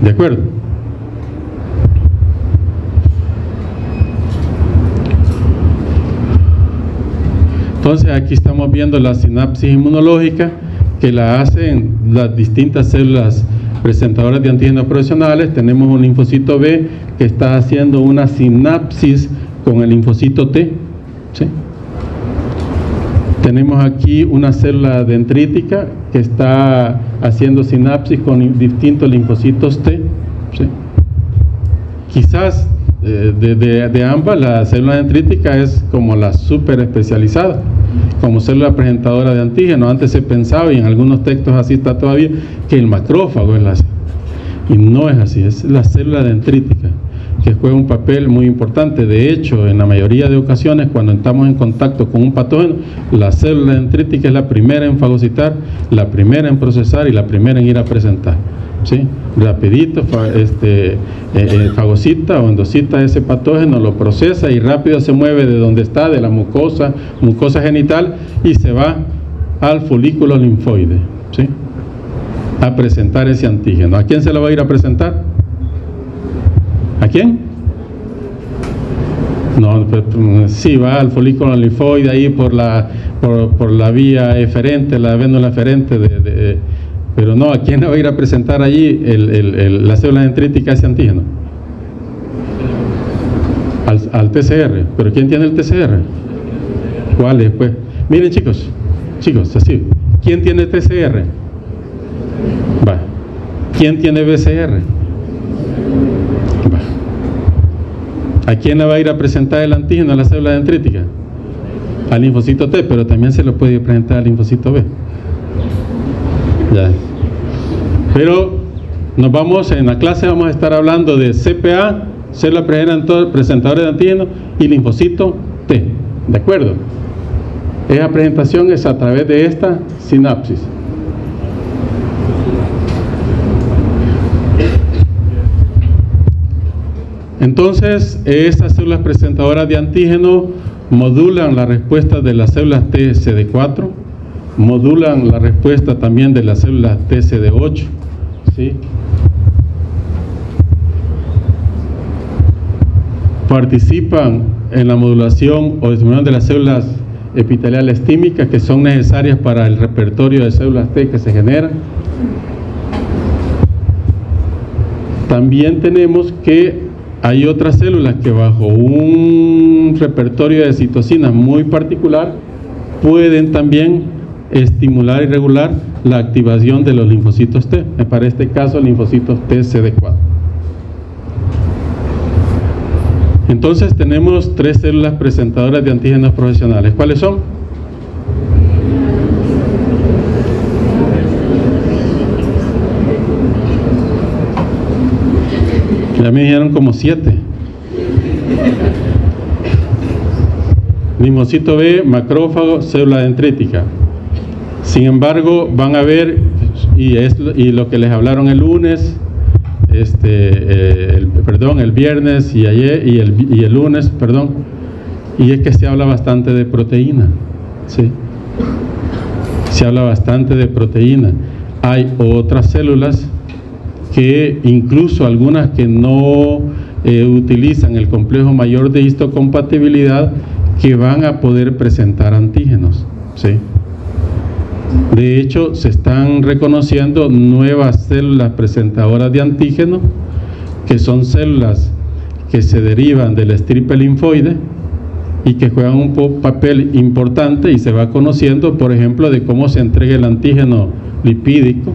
¿De acuerdo? Entonces aquí estamos viendo la sinapsis inmunológica que la hacen las distintas células presentadoras de antígenos profesionales. Tenemos un linfocito B que está haciendo una sinapsis con el linfocito T, ¿sí? Tenemos aquí una célula dendrítica que está haciendo sinapsis con distintos linfocitos T, ¿sí? Quizás de ambas, la célula dendrítica es como la super especializada, como célula presentadora de antígeno. Antes se pensaba, y en algunos textos así está todavía, que el macrófago es la célula. Y no es así, es la célula dendrítica, que juega un papel muy importante. De hecho, en la mayoría de ocasiones, cuando estamos en contacto con un patógeno, la célula dendrítica es la primera en fagocitar, la primera en procesar y la primera en ir a presentar, ¿sí? Rapidito fagocita o endocita ese patógeno, lo procesa y rápido se mueve de donde está, de la mucosa genital, y se va al folículo linfoide, ¿sí? A presentar ese antígeno. ¿A quién se lo va a ir a presentar? ¿A quién? No, sí, va al folículo linfoide ahí por la vía eferente, la vénula eferente pero no, ¿a quién le va a ir a presentar allí la célula dendrítica ese antígeno? Al TCR. ¿Pero quién tiene el TCR? ¿Cuál es, pues? Miren, chicos, así. ¿Quién tiene TCR? Va. ¿Quién tiene BCR? Va. ¿A quién le va a ir a presentar el antígeno a la célula dendrítica? Al linfocito T, pero también se lo puede presentar al linfocito B. Ya. Pero en la clase vamos a estar hablando de CPA, célula presentadora de antígeno, y linfocito T. ¿De acuerdo? Esa presentación es a través de esta sinapsis. Entonces, esas células presentadoras de antígeno modulan la respuesta de las células TCD4, modulan la respuesta también de las células TCD8, ¿sí? Participan en la modulación o estimulación de las células epiteliales tímicas que son necesarias para el repertorio de células T que se generan. También tenemos que hay otras células que bajo un repertorio de citocinas muy particular pueden también estimular y regular la activación de los linfocitos T, para este caso linfocitos TCD4. Entonces tenemos 3 células presentadoras de antígenos profesionales. ¿Cuáles son? Ya me dijeron como 7. Linfocito B, macrófago, célula dendrítica. Sin embargo, van a ver, y lo que les hablaron el lunes, el viernes y ayer, y el lunes, y es que se habla bastante de proteína, ¿sí? Se habla bastante de proteína. Hay otras células que incluso algunas que no utilizan el complejo mayor de histocompatibilidad que van a poder presentar antígenos, ¿sí? De hecho, se están reconociendo nuevas células presentadoras de antígeno, que son células que se derivan del estripe linfoide, y que juegan un papel importante y se va conociendo, por ejemplo, de cómo se entrega el antígeno lipídico,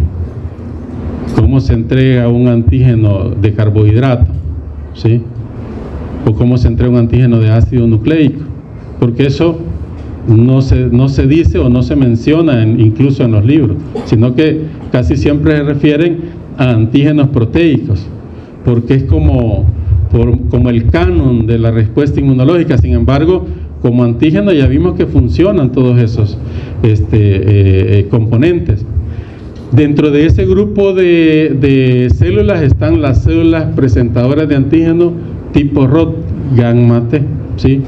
cómo se entrega un antígeno de carbohidrato, ¿sí? O cómo se entrega un antígeno de ácido nucleico, porque eso no se dice o no se menciona incluso en los libros, sino que casi siempre se refieren a antígenos proteicos, porque es como el canon de la respuesta inmunológica. Sin embargo, como antígeno ya vimos que funcionan todos esos componentes. Dentro de ese grupo de células están las células presentadoras de antígeno tipo Rod gamma T, ¿sí?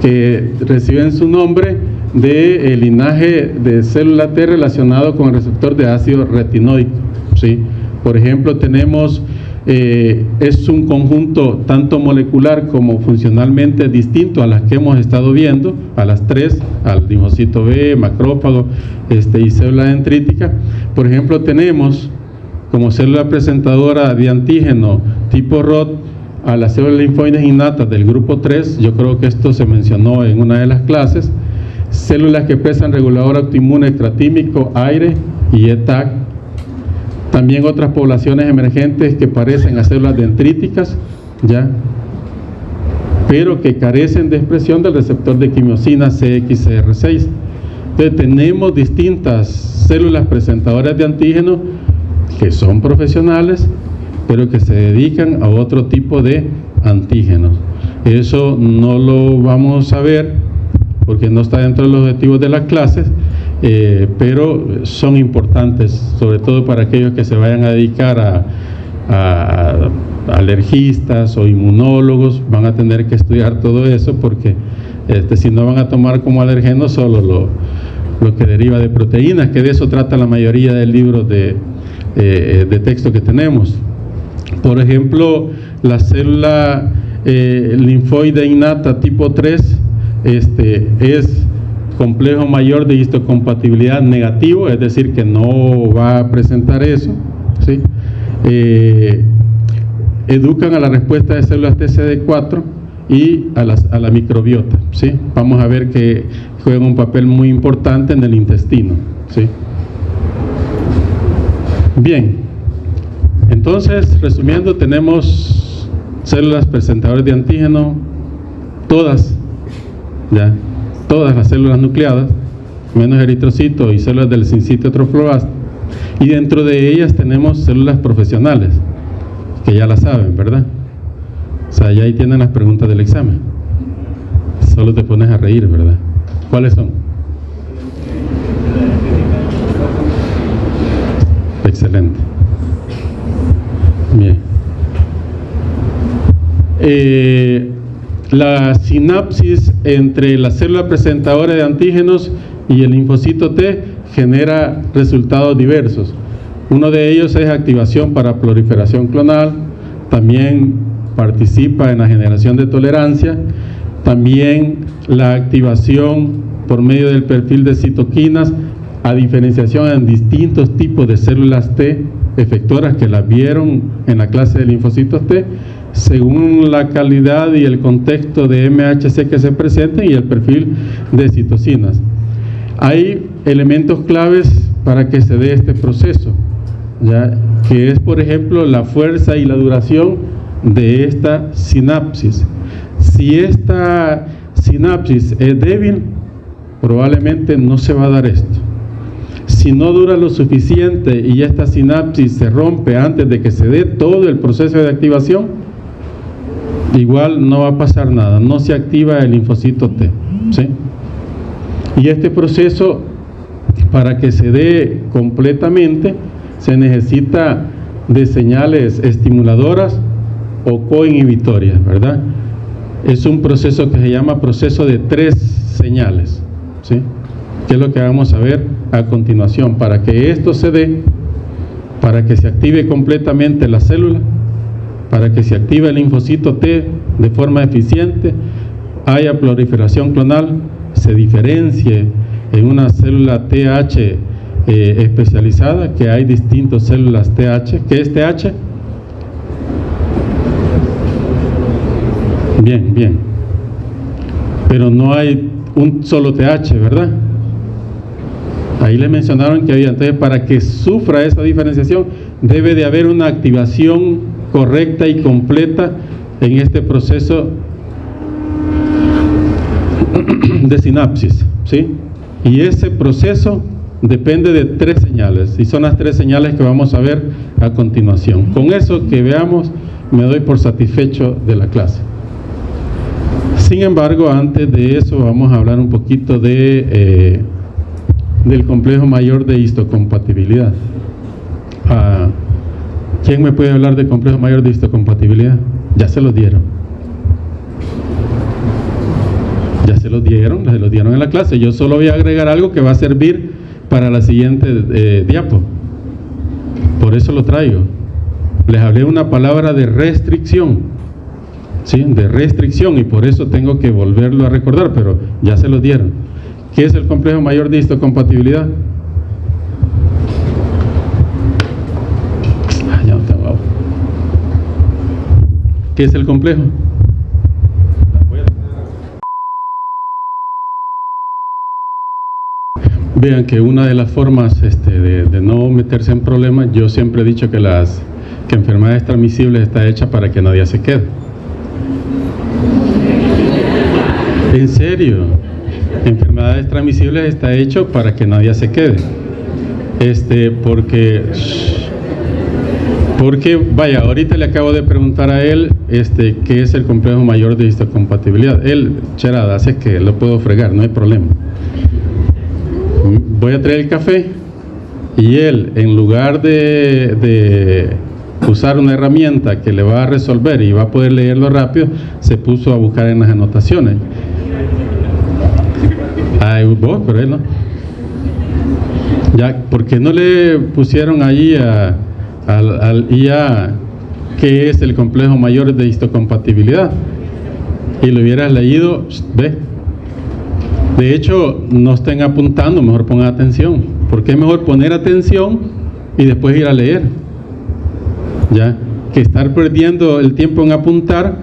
Que reciben su nombre del linaje de célula T relacionado con el receptor de ácido retinoico, ¿sí? Por ejemplo, tenemos, es un conjunto tanto molecular como funcionalmente distinto a las que hemos estado viendo, a las tres, al linfocito B, macrófago y célula dendrítica. Por ejemplo, tenemos como célula presentadora de antígeno tipo Rod a las células linfoides innatas del grupo 3, yo creo que esto se mencionó en una de las clases, células que expresan regulador autoinmune extratímico, aire y ETAC. También otras poblaciones emergentes que parecen a células dendríticas, ¿ya? Pero que carecen de expresión del receptor de quimiosina CXCR6. Entonces tenemos distintas células presentadoras de antígeno que son profesionales, pero que se dedican a otro tipo de antígenos. Eso no lo vamos a ver porque no está dentro de los objetivos de las clases, pero son importantes, sobre todo para aquellos que se vayan a dedicar a alergistas o inmunólogos. Van a tener que estudiar todo eso, porque si no van a tomar como alergeno solo lo que deriva de proteínas, que de eso trata la mayoría del libro de texto que tenemos. Por ejemplo, la célula linfoide innata tipo 3 es complejo mayor de histocompatibilidad negativo, es decir, que no va a presentar eso, ¿sí? Educan a la respuesta de células TCD4 y a la microbiota, ¿sí? Vamos a ver que juegan un papel muy importante en el intestino, ¿sí? Bien, entonces, resumiendo, tenemos células presentadoras de antígeno, todas las células nucleadas, menos eritrocitos y células del sincito trofloblasto, y dentro de ellas tenemos células profesionales, que ya las saben, ¿verdad? O sea, ya ahí tienen las preguntas del examen. Solo te pones a reír, ¿verdad? ¿Cuáles son? Excelente. Bien. La sinapsis entre la célula presentadora de antígenos y el linfocito T genera resultados diversos. Uno de ellos es activación para proliferación clonal, también participa en la generación de tolerancia, también la activación por medio del perfil de citoquinas a diferenciación en distintos tipos de células T efectoras que las vieron en la clase de linfocitos T, según la calidad y el contexto de MHC que se presenten y el perfil de citocinas. Hay elementos claves para que se dé este proceso, ¿ya? Que es, por ejemplo, la fuerza y la duración de esta sinapsis. Si esta sinapsis es débil, probablemente no se va a dar esto. Si no dura lo suficiente y esta sinapsis se rompe antes de que se dé todo el proceso de activación, igual no va a pasar nada, no se activa el linfocito T, ¿sí? Y este proceso, para que se dé completamente, se necesita de señales estimuladoras o coinhibitorias, ¿verdad? Es un proceso que se llama proceso de 3 señales, ¿sí? Que es lo que vamos a ver a continuación. Para que esto se dé, para que se active completamente la célula, para que se active el linfocito T de forma eficiente, haya proliferación clonal, se diferencie en una célula TH especializada, que hay distintas células TH. ¿Qué es TH? Bien. pero no hay un solo TH, ¿verdad? Ahí les mencionaron que había. Entonces, para que sufra esa diferenciación, debe de haber una activación correcta y completa en este proceso de sinapsis, ¿sí? Y ese proceso depende de 3 señales, y son las 3 señales que vamos a ver a continuación. Con eso que veamos, me doy por satisfecho de la clase. Sin embargo, antes de eso, vamos a hablar un poquito del complejo mayor de histocompatibilidad. ¿Quién me puede hablar del complejo mayor de histocompatibilidad? Ya se los dieron. Ya se los dieron en la clase. Yo solo voy a agregar algo que va a servir para la siguiente diapo. Por eso lo traigo. Les hablé una palabra de restricción, ¿sí? De restricción, y por eso tengo que volverlo a recordar, pero ya se los dieron. ¿Qué es el complejo mayor de histocompatibilidad? Ya no tengo agua. ¿Qué es el complejo? Vean que una de las formas de no meterse en problemas, yo siempre he dicho que enfermedades transmisibles está hecha para que nadie se quede. En serio, enfermedades transmisibles está hecho para que nadie se quede. Porque vaya, ahorita le acabo de preguntar a él qué es el complejo mayor de histocompatibilidad. Él, cherada, así que lo puedo fregar, no hay problema. Voy a traer el café y él, en lugar de usar una herramienta que le va a resolver y va a poder leerlo rápido, se puso a buscar en las anotaciones. Ay, vos, pero él no. Ya, ¿por qué no le pusieron ahí al IA qué es el complejo mayor de histocompatibilidad? Y lo hubieras leído, ve. De hecho, no estén apuntando, mejor pongan atención, porque es mejor poner atención y después ir a leer, ya, que estar perdiendo el tiempo en apuntar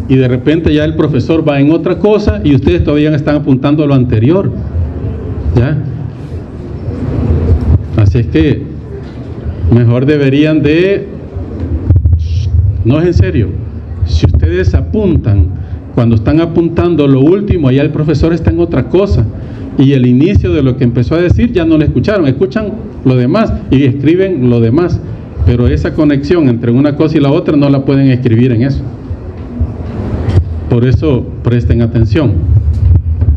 y de repente ya el profesor va en otra cosa y ustedes todavía están apuntando a lo anterior, ya. Así es que mejor deberían de, no es en serio, si ustedes apuntan, cuando están apuntando lo último, allá el profesor está en otra cosa y el inicio de lo que empezó a decir ya no lo escucharon, escuchan lo demás y escriben lo demás, pero esa conexión entre una cosa y la otra no la pueden escribir en eso. Por eso presten atención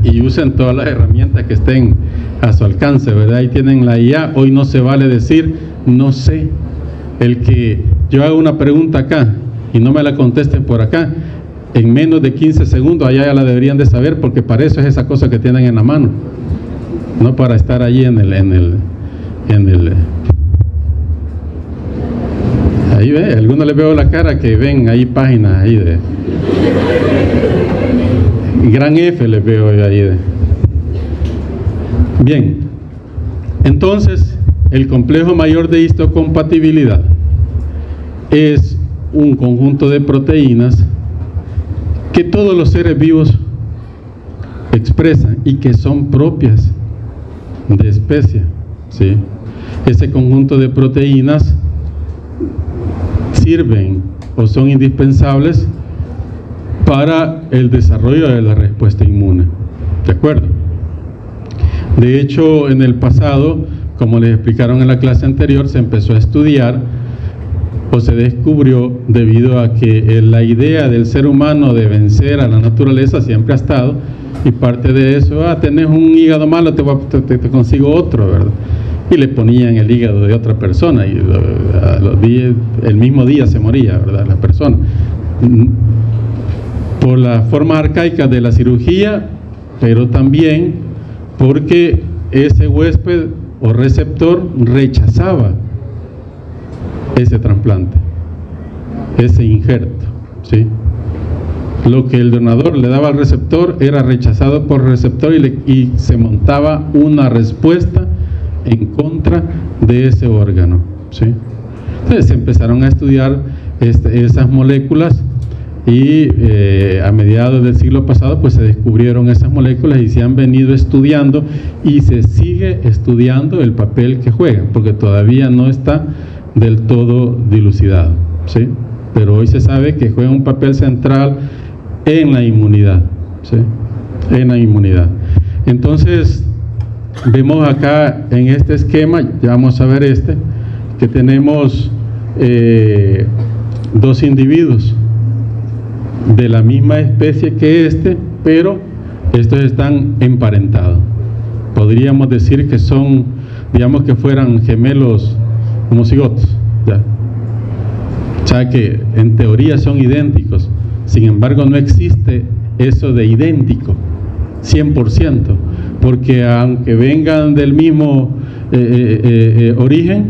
y usen todas las herramientas que estén a su alcance, ¿verdad? Ahí tienen la IA. Hoy no se vale decir no sé. El que yo haga una pregunta acá y no me la contesten por acá, en menos de 15 segundos allá ya la deberían de saber, porque para eso es esa cosa que tienen en la mano, no para estar allí en el ahí ve, algunos les veo la cara que ven ahí páginas ahí de gran F, les veo ahí de. Bien, entonces el complejo mayor de histocompatibilidad es un conjunto de proteínas que todos los seres vivos expresan y que son propias de especie, ¿sí? Ese conjunto de proteínas sirven o son indispensables para el desarrollo de la respuesta inmune, ¿de acuerdo? De hecho, en el pasado, como les explicaron en la clase anterior, se empezó a estudiar o se descubrió, debido a que la idea del ser humano de vencer a la naturaleza siempre ha estado, y parte de eso, tenés un hígado malo, te consigo otro, ¿verdad? Y le ponían el hígado de otra persona y el mismo día se moría, ¿verdad? La persona, por las formas arcaicas de la cirugía, pero también porque ese huésped o receptor rechazaba ese trasplante, ese injerto, ¿sí? Lo que el donador le daba al receptor era rechazado por el receptor y se montaba una respuesta en contra de ese órgano, ¿sí? Entonces se empezaron a estudiar esas moléculas y a mediados del siglo pasado pues se descubrieron esas moléculas y se han venido estudiando y se sigue estudiando el papel que juegan, porque todavía no está del todo dilucidado, ¿sí? Pero hoy se sabe que juega un papel central en la inmunidad, ¿sí? En la inmunidad. Entonces vemos acá en este esquema, ya vamos a ver que tenemos dos individuos de la misma especie que pero estos están emparentados. Podríamos decir que son, digamos que fueran gemelos homocigotos, ¿ya? O sea que en teoría son idénticos, sin embargo no existe eso de idéntico 100%, porque aunque vengan del mismo origen,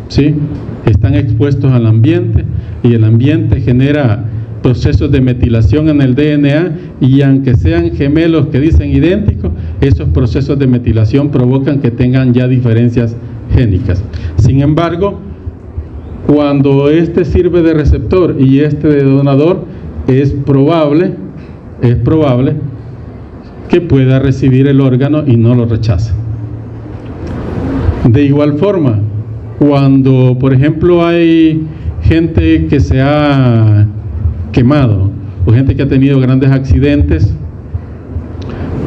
¿sí?, están expuestos al ambiente y el ambiente genera procesos de metilación en el DNA, y aunque sean gemelos que dicen idénticos, esos procesos de metilación provocan que tengan ya diferencias génicas. Sin embargo, cuando sirve de receptor y de donador, es probable que pueda recibir el órgano y no lo rechace. De igual forma, cuando por ejemplo hay gente que se ha quemado o gente que ha tenido grandes accidentes,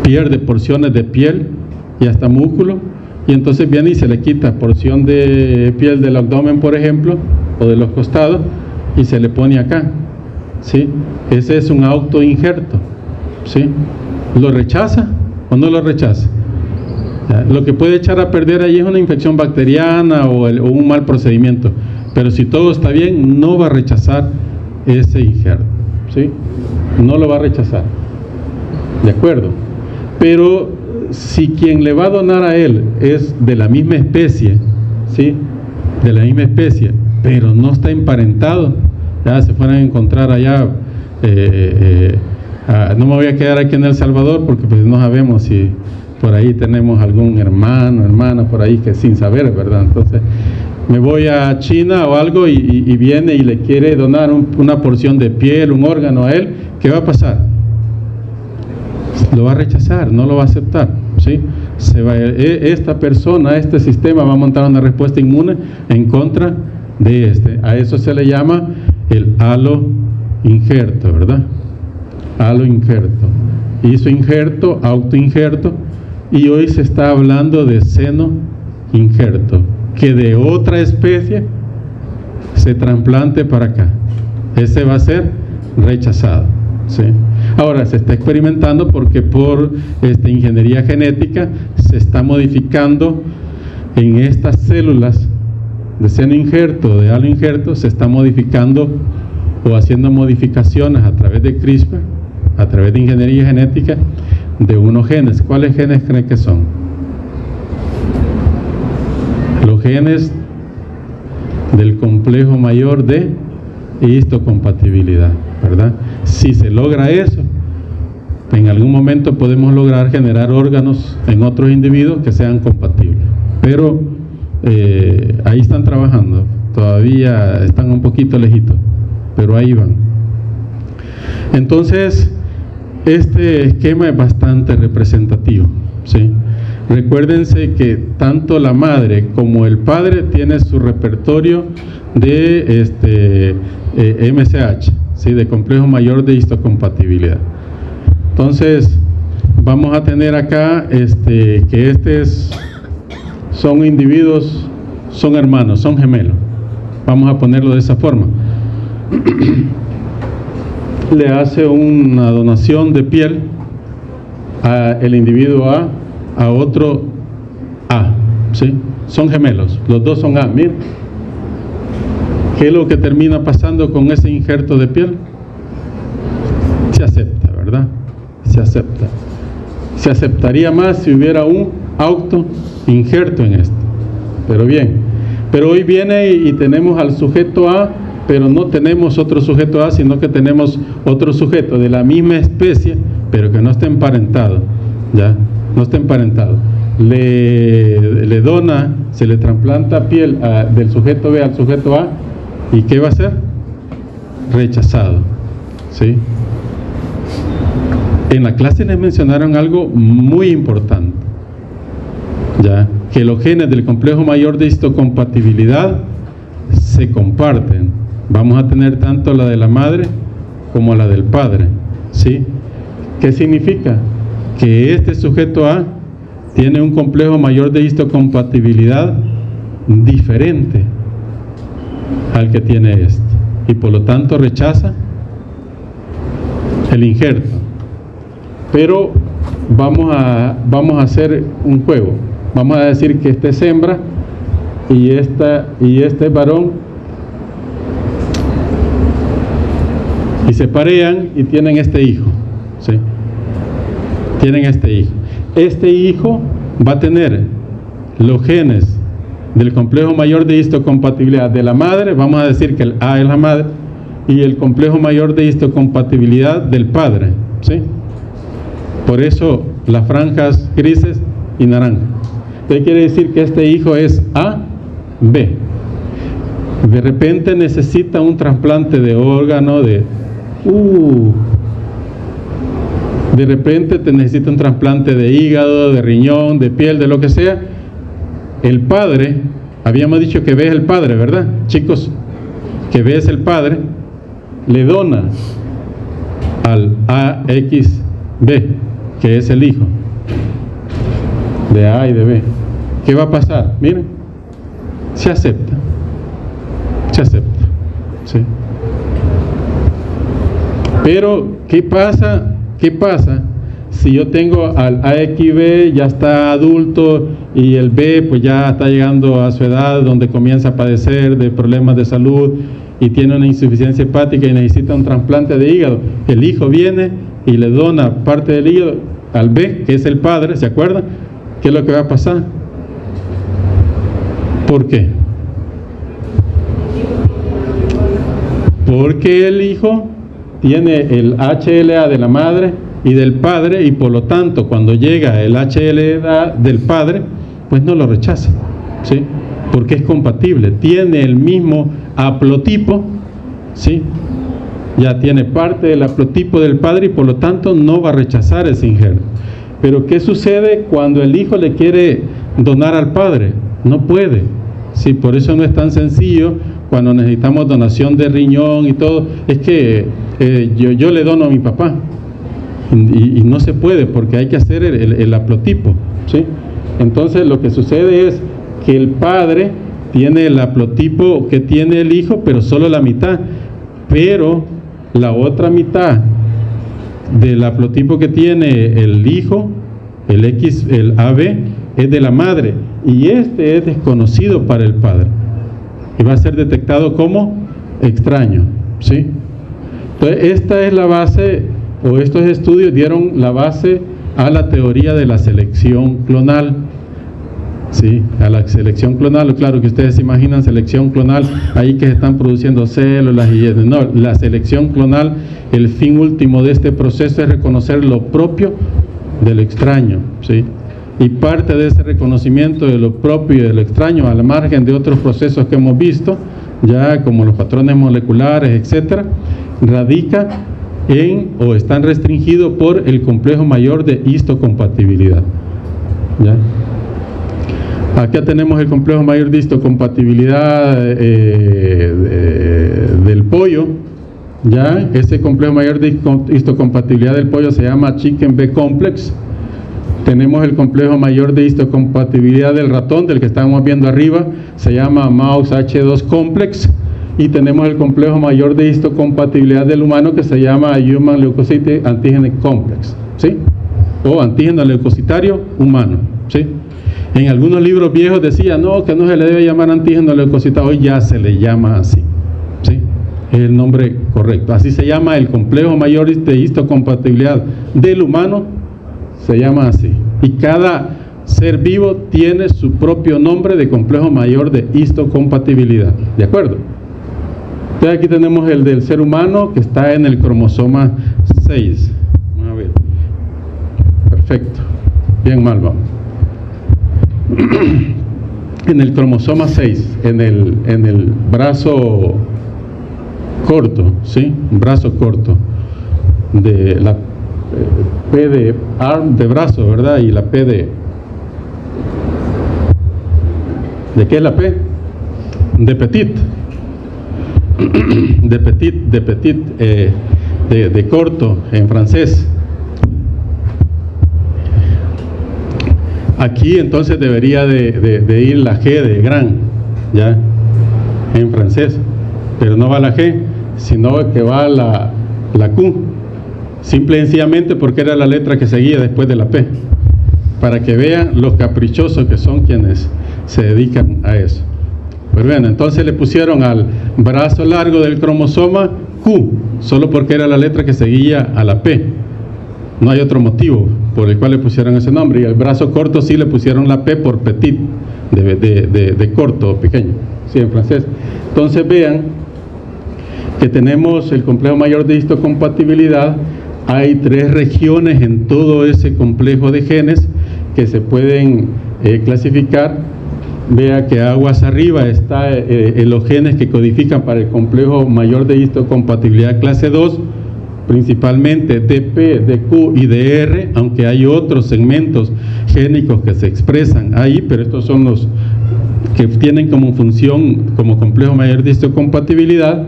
pierde porciones de piel y hasta músculo, y entonces viene y se le quita porción de piel del abdomen, por ejemplo, o de los costados, y se le pone acá, ¿sí? Ese es un autoinjerto, ¿sí? ¿Lo rechaza o no lo rechaza? Lo que puede echar a perder ahí es una infección bacteriana o un mal procedimiento, pero si todo está bien, no va a rechazar ese injerto, ¿sí? No lo va a rechazar, ¿de acuerdo? Pero si quien le va a donar a él es de la misma especie, ¿sí?, de la misma especie, pero no está emparentado, ya se fueran a encontrar allá, no me voy a quedar aquí en El Salvador porque pues no sabemos si por ahí tenemos algún hermano, hermana por ahí que sin saber, ¿verdad? Entonces me voy a China o algo y viene y le quiere donar una porción de piel, un órgano a él, ¿qué va a pasar? Lo va a rechazar, no lo va a aceptar, ¿sí? Esta persona, este sistema va a montar una respuesta inmune en contra de a eso se le llama el aloinjerto, ¿verdad? Aloinjerto. Hizo injerto, autoinjerto, y hoy se está hablando de senoinjerto, que de otra especie se trasplante para acá. Ese va a ser rechazado, ¿sí? Ahora se está experimentando porque por ingeniería genética se está modificando en estas células de senoinjerto, de aloinjerto, se está modificando o haciendo modificaciones a través de CRISPR, a través de ingeniería genética, de unos genes. ¿Cuáles genes creen que son? Los genes del complejo mayor de histocompatibilidad, ¿verdad? Si se logra eso, en algún momento podemos lograr generar órganos en otros individuos que sean compatibles, pero ahí están trabajando, todavía están un poquito lejitos, pero ahí van. Entonces este esquema es bastante representativo, ¿sí? Recuérdense que tanto la madre como el padre tienen su repertorio de MSH, ¿sí?, de complejo mayor de histocompatibilidad. Entonces vamos a tener acá que son individuos, son hermanos, son gemelos, vamos a ponerlo de esa forma. Le hace una donación de piel al individuo A, a otro A, ¿sí? Son gemelos, los dos son A. Miren, ¿qué es lo que termina pasando con ese injerto de piel? Se acepta, ¿verdad? Se acepta. Se aceptaría más si hubiera un autoinjerto en esto. Pero bien, pero hoy viene y tenemos al sujeto A, pero no tenemos otro sujeto A, sino que tenemos otro sujeto de la misma especie, pero que no está emparentado, ¿ya? No está emparentado. Le dona, se le trasplanta piel del sujeto B al sujeto A, ¿y qué va a hacer? Rechazado. ¿sí? En la clase les mencionaron algo muy importante, ya, que los genes del complejo mayor de histocompatibilidad se comparten. Vamos a tener tanto la de la madre como la del padre, ¿sí? ¿Qué significa? Que este sujeto A tiene un complejo mayor de histocompatibilidad diferente al que tiene este, y por lo tanto rechaza el injerto. Pero vamos a hacer un juego. Vamos a decir que este es hembra y este es varón, y se parean y tienen este hijo, ¿sí? Tienen este hijo. Este hijo va a tener los genes del complejo mayor de histocompatibilidad de la madre, vamos a decir que el A es la madre, y el complejo mayor de histocompatibilidad del padre, ¿sí? Por eso las franjas grises y naranja. ¿Qué quiere decir? Que este hijo es A, B. De repente necesita un trasplante de órgano, de repente te necesita un trasplante de hígado, de riñón, de piel, de lo que sea. El padre, habíamos dicho que B es el padre, ¿verdad, chicos? Que B es el padre, le dona al AXB, que es el hijo de A y de B. ¿Qué va a pasar? Miren, se acepta, ¿sí? Pero ¿qué pasa si yo tengo al AXB, ya está adulto, y el B pues ya está llegando a su edad donde comienza a padecer de problemas de salud y tiene una insuficiencia hepática y necesita un trasplante de hígado? El hijo viene y le dona parte del hígado al B, que es el padre, ¿se acuerdan? ¿Qué es lo que va a pasar? ¿Por qué? Porque el hijo tiene el HLA de la madre y del padre, y por lo tanto cuando llega el HLA del padre, pues no lo rechaza, ¿sí? Porque es compatible, tiene el mismo haplotipo, ¿sí? Ya tiene parte del haplotipo del padre y por lo tanto no va a rechazar ese injerto. Pero ¿qué sucede cuando el hijo le quiere donar al padre? No puede, ¿sí? Por eso no es tan sencillo cuando necesitamos donación de riñón y todo. Es que yo le dono a mi papá y no se puede porque hay que hacer el haplotipo, ¿sí? Entonces lo que sucede es que el padre tiene el haplotipo que tiene el hijo, pero solo la mitad, pero la otra mitad del haplotipo que tiene el hijo, el AB, es de la madre, y este es desconocido para el padre y va a ser detectado como extraño, ¿sí? Entonces esta es la base, o estos estudios dieron la base a la teoría de la selección clonal, ¿sí? A la selección clonal. Claro que ustedes se imaginan selección clonal ahí que se están produciendo células y no, la selección clonal, el fin último de este proceso es reconocer lo propio del extraño, ¿sí? Y parte de ese reconocimiento de lo propio y de lo extraño, al margen de otros procesos que hemos visto ya, como los patrones moleculares, etcétera, radica en, o están restringidos por el complejo mayor de histocompatibilidad, ¿ya? Acá tenemos el complejo mayor de histocompatibilidad del pollo, ¿ya? Ese complejo mayor de histocompatibilidad del pollo se llama Chicken B complex. Tenemos el complejo mayor de histocompatibilidad del ratón, del que estábamos viendo arriba, se llama Mouse H2 complex. Y tenemos el complejo mayor de histocompatibilidad del humano, que se llama Human Leukocyte Antigen Complex, ¿sí? O antígeno leucocitario humano, ¿sí? En algunos libros viejos decía, no, que no se le debe llamar antígeno leucocitario, hoy ya se le llama así, ¿sí? Es el nombre correcto. Así se llama el complejo mayor de histocompatibilidad del humano, se llama así. Y cada ser vivo tiene su propio nombre de complejo mayor de histocompatibilidad, ¿de acuerdo? Entonces aquí tenemos el del ser humano, que está en el cromosoma 6. Vamos a ver. Perfecto. Bien, mal vamos. En el cromosoma 6, en el brazo corto, ¿sí? Brazo corto. la P de arm, de brazo, ¿verdad? Y la P ¿de qué es la P? De petit. De corto en francés. Aquí entonces debería de ir la G de gran, ya, en francés, pero no va la G, sino que va la Q, simple y sencillamente porque era la letra que seguía después de la P, para que vean los caprichosos que son quienes se dedican a eso. Pues bien, entonces le pusieron al brazo largo del cromosoma Q, solo porque era la letra que seguía a la P. No hay otro motivo por el cual le pusieron ese nombre. Y al brazo corto sí le pusieron la P por petit, de corto, pequeño, sí, en francés. Entonces vean que tenemos el complejo mayor de histocompatibilidad. Hay 3 regiones en todo ese complejo de genes que se pueden clasificar. Vea que aguas arriba está los genes que codifican para el complejo mayor de histocompatibilidad clase 2, principalmente de P, de Q y de R, aunque hay otros segmentos génicos que se expresan ahí, pero estos son los que tienen como función como complejo mayor de histocompatibilidad.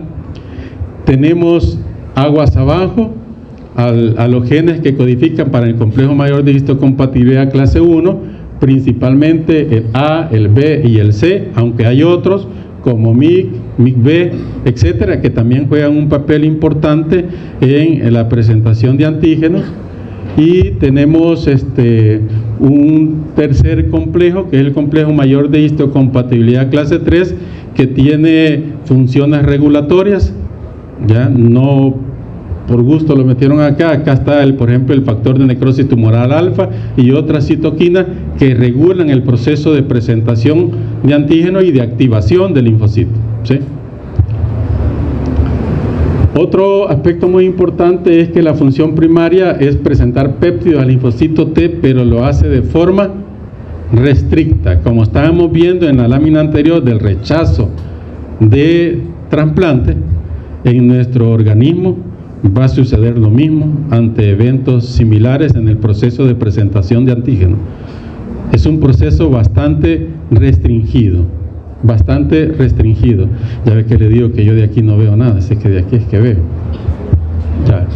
Tenemos aguas abajo a los genes que codifican para el complejo mayor de histocompatibilidad clase 1, principalmente el A, el B y el C, aunque hay otros como MIC, MIC-B, etcétera, que también juegan un papel importante en la presentación de antígenos. Y tenemos un tercer complejo, que es el complejo mayor de histocompatibilidad clase 3, que tiene funciones regulatorias, ya no por gusto lo metieron acá. Acá está, por ejemplo, el factor de necrosis tumoral alfa y otras citoquinas que regulan el proceso de presentación de antígeno y de activación del linfocito, ¿sí? Otro aspecto muy importante es que la función primaria es presentar péptidos al linfocito T, pero lo hace de forma restricta, como estábamos viendo en la lámina anterior del rechazo de trasplante. En nuestro organismo va a suceder lo mismo ante eventos similares en el proceso de presentación de antígeno. Es un proceso bastante restringido. Ya ve que le digo que yo de aquí no veo nada, sé que de aquí es que veo. Ya.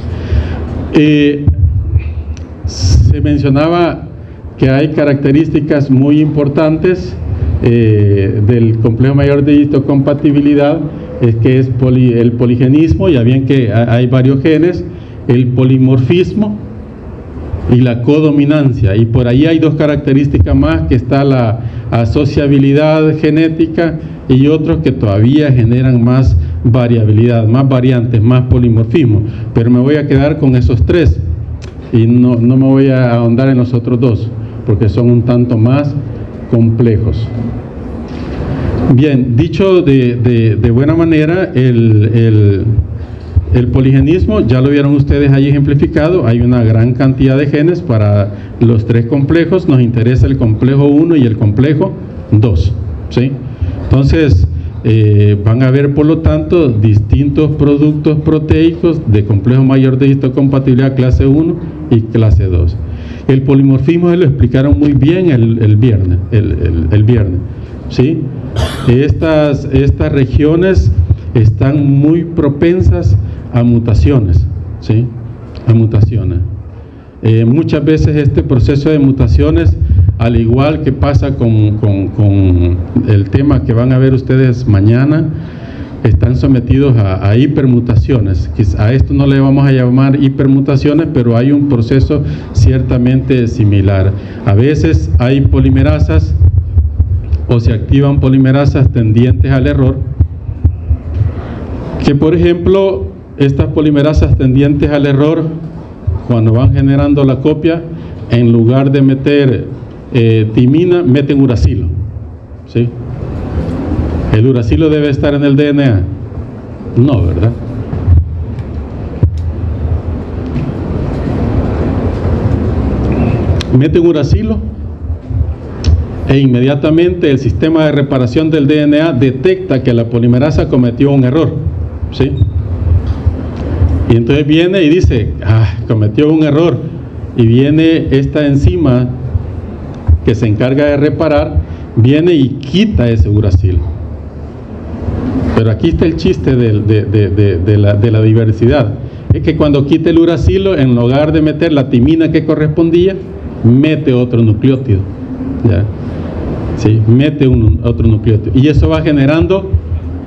Se mencionaba que hay características muy importantes del complejo mayor de histocompatibilidad, es que es el poligenismo, ya bien que hay varios genes, el polimorfismo y la codominancia, y por ahí hay 2 características más, que está la asociabilidad genética y otros que todavía generan más variabilidad, más variantes, más polimorfismo, pero me voy a quedar con esos 3 y no me voy a ahondar en los otros 2 porque son un tanto más complejos. Bien, dicho de buena manera, el poligenismo, ya lo vieron ustedes ahí ejemplificado, hay una gran cantidad de genes para los 3 complejos, nos interesa el complejo 1 y el complejo 2, ¿sí? Entonces, van a ver por lo tanto distintos productos proteicos de complejo mayor de histocompatibilidad clase 1 y clase 2. El polimorfismo se lo explicaron muy bien el viernes, ¿sí? Estas regiones están muy propensas a mutaciones, ¿sí? A mutaciones. Muchas veces este proceso de mutaciones, al igual que pasa con el tema que van a ver ustedes mañana, están sometidos a hipermutaciones. A esto no le vamos a llamar hipermutaciones, pero hay un proceso ciertamente similar. A veces hay polimerasas o se activan polimerasas tendientes al error, que por ejemplo estas polimerasas tendientes al error, cuando van generando la copia, en lugar de meter timina, meten uracilo, ¿sí? ¿El uracilo debe estar en el DNA? No, ¿verdad? Meten uracilo e inmediatamente el sistema de reparación del DNA detecta que la polimerasa cometió un error, ¿sí? Y entonces viene y dice, cometió un error, y viene esta enzima que se encarga de reparar, viene y quita ese uracilo. Pero aquí está el chiste de la diversidad. Es que cuando quita el uracilo, en lugar de meter la timina que correspondía, mete otro nucleótido. ¿Ya? Sí, mete otro nucleótido. Y eso va generando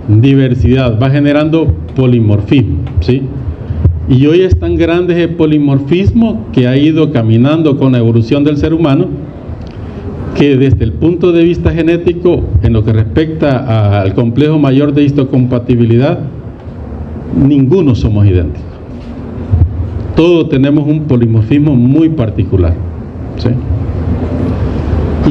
diversidad, va generando polimorfismo. ¿Sí? Y hoy es tan grande ese polimorfismo que ha ido caminando con la evolución del ser humano, que desde el punto de vista genético, en lo que respecta al complejo mayor de histocompatibilidad, ninguno somos idénticos. Todos tenemos un polimorfismo muy particular. ¿Sí?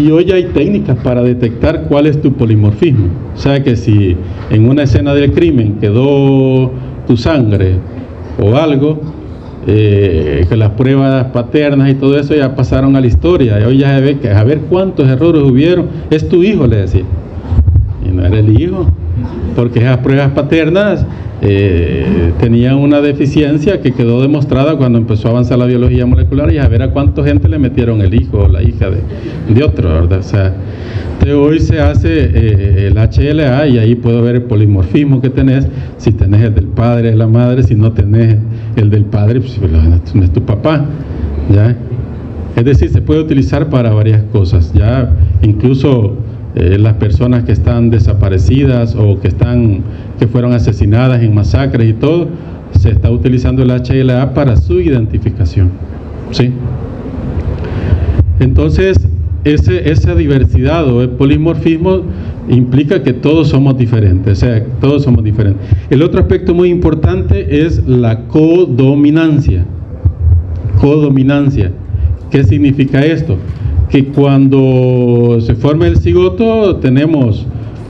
Y hoy hay técnicas para detectar cuál es tu polimorfismo. O sea que si en una escena del crimen quedó tu sangre o algo, que las pruebas paternas y todo eso ya pasaron a la historia, y hoy ya se ve que a ver cuántos errores hubieron, es tu hijo, le decía, y no era el hijo, porque esas pruebas paternas tenían una deficiencia que quedó demostrada cuando empezó a avanzar la biología molecular, y a ver a cuánta gente le metieron el hijo o la hija de otro, ¿verdad? O sea, hoy se hace el HLA, y ahí puedo ver el polimorfismo que tenés, si tenés el del padre, de la madre, si no tenés el del padre, pues no es tu papá, ¿ya? Es decir, se puede utilizar para varias cosas, ya incluso las personas que están desaparecidas o que fueron asesinadas en masacres y todo, se está utilizando el HLA para su identificación, ¿sí? Entonces, esa diversidad o el polimorfismo implica que todos somos diferentes, o sea, todos somos diferentes. El otro aspecto muy importante es la codominancia. Codominancia. ¿Qué significa esto? Que cuando se forma el cigoto tenemos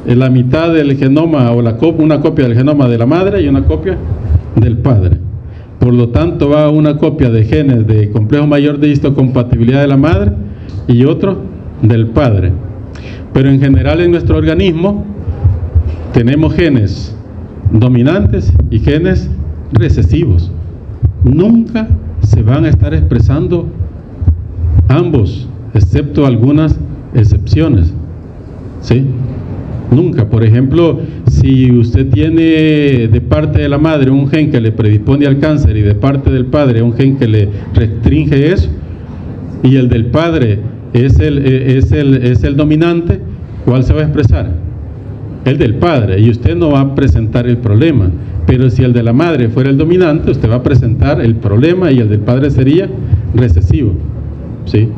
la mitad del genoma o una copia del genoma de la madre y una copia del padre. Por lo tanto va una copia de genes de complejo mayor de histocompatibilidad de la madre y otro del padre. Pero en general en nuestro organismo tenemos genes dominantes y genes recesivos. Nunca se van a estar expresando ambos, excepto algunas excepciones, ¿sí? Nunca. Por ejemplo, si usted tiene de parte de la madre un gen que le predispone al cáncer y de parte del padre un gen que le restringe eso, y el del padre es el dominante, ¿cuál se va a expresar? El del padre, y usted no va a presentar el problema. Pero si el de la madre fuera el dominante, usted va a presentar el problema y el del padre sería recesivo, ¿sí?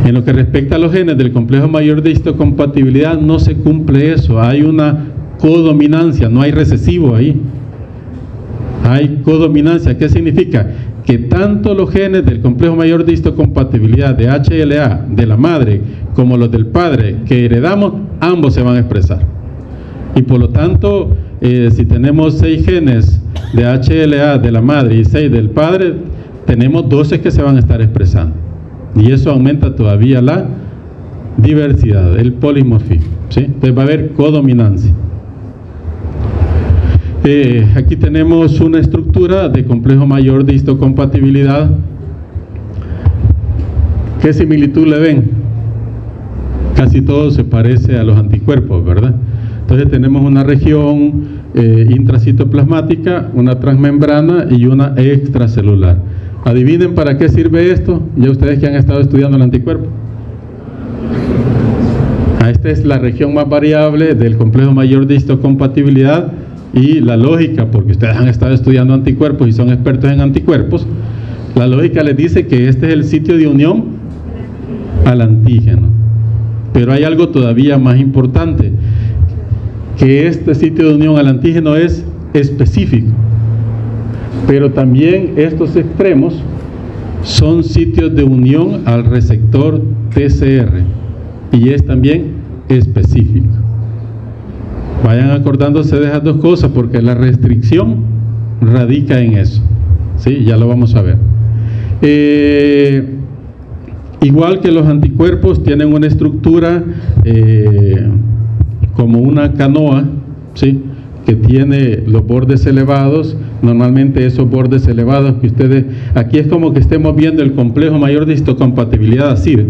En lo que respecta a los genes del complejo mayor de histocompatibilidad, no se cumple eso. Hay una codominancia, no hay recesivo ahí. Hay codominancia. ¿Qué significa? Que tanto los genes del complejo mayor de histocompatibilidad de HLA de la madre como los del padre que heredamos, ambos se van a expresar. Y por lo tanto, si tenemos 6 genes de HLA de la madre y 6 del padre, tenemos 12 que se van a estar expresando. Y eso aumenta todavía la diversidad, el polimorfismo, ¿sí? Entonces va a haber codominancia. Aquí tenemos una estructura de complejo mayor de histocompatibilidad. ¿Qué similitud le ven? Casi todo se parece a los anticuerpos, ¿verdad? Entonces tenemos una región intracitoplasmática, una transmembrana y una extracelular. Adivinen para qué sirve esto, ya ustedes que han estado estudiando el anticuerpo. Esta es la región más variable del complejo mayor de histocompatibilidad, y la lógica, porque ustedes han estado estudiando anticuerpos y son expertos en anticuerpos, la lógica les dice que este es el sitio de unión al antígeno. Pero hay algo todavía más importante, que este sitio de unión al antígeno es específico. Pero también estos extremos son sitios de unión al receptor TCR y es también específico. Vayan acordándose de esas dos cosas porque la restricción radica en eso, ¿sí? Ya lo vamos a ver. Igual que los anticuerpos tienen una estructura como una canoa, ¿sí? que tiene los bordes elevados. Normalmente esos bordes elevados que ustedes, aquí es como que estemos viendo el complejo mayor de histocompatibilidad así, ¿ve?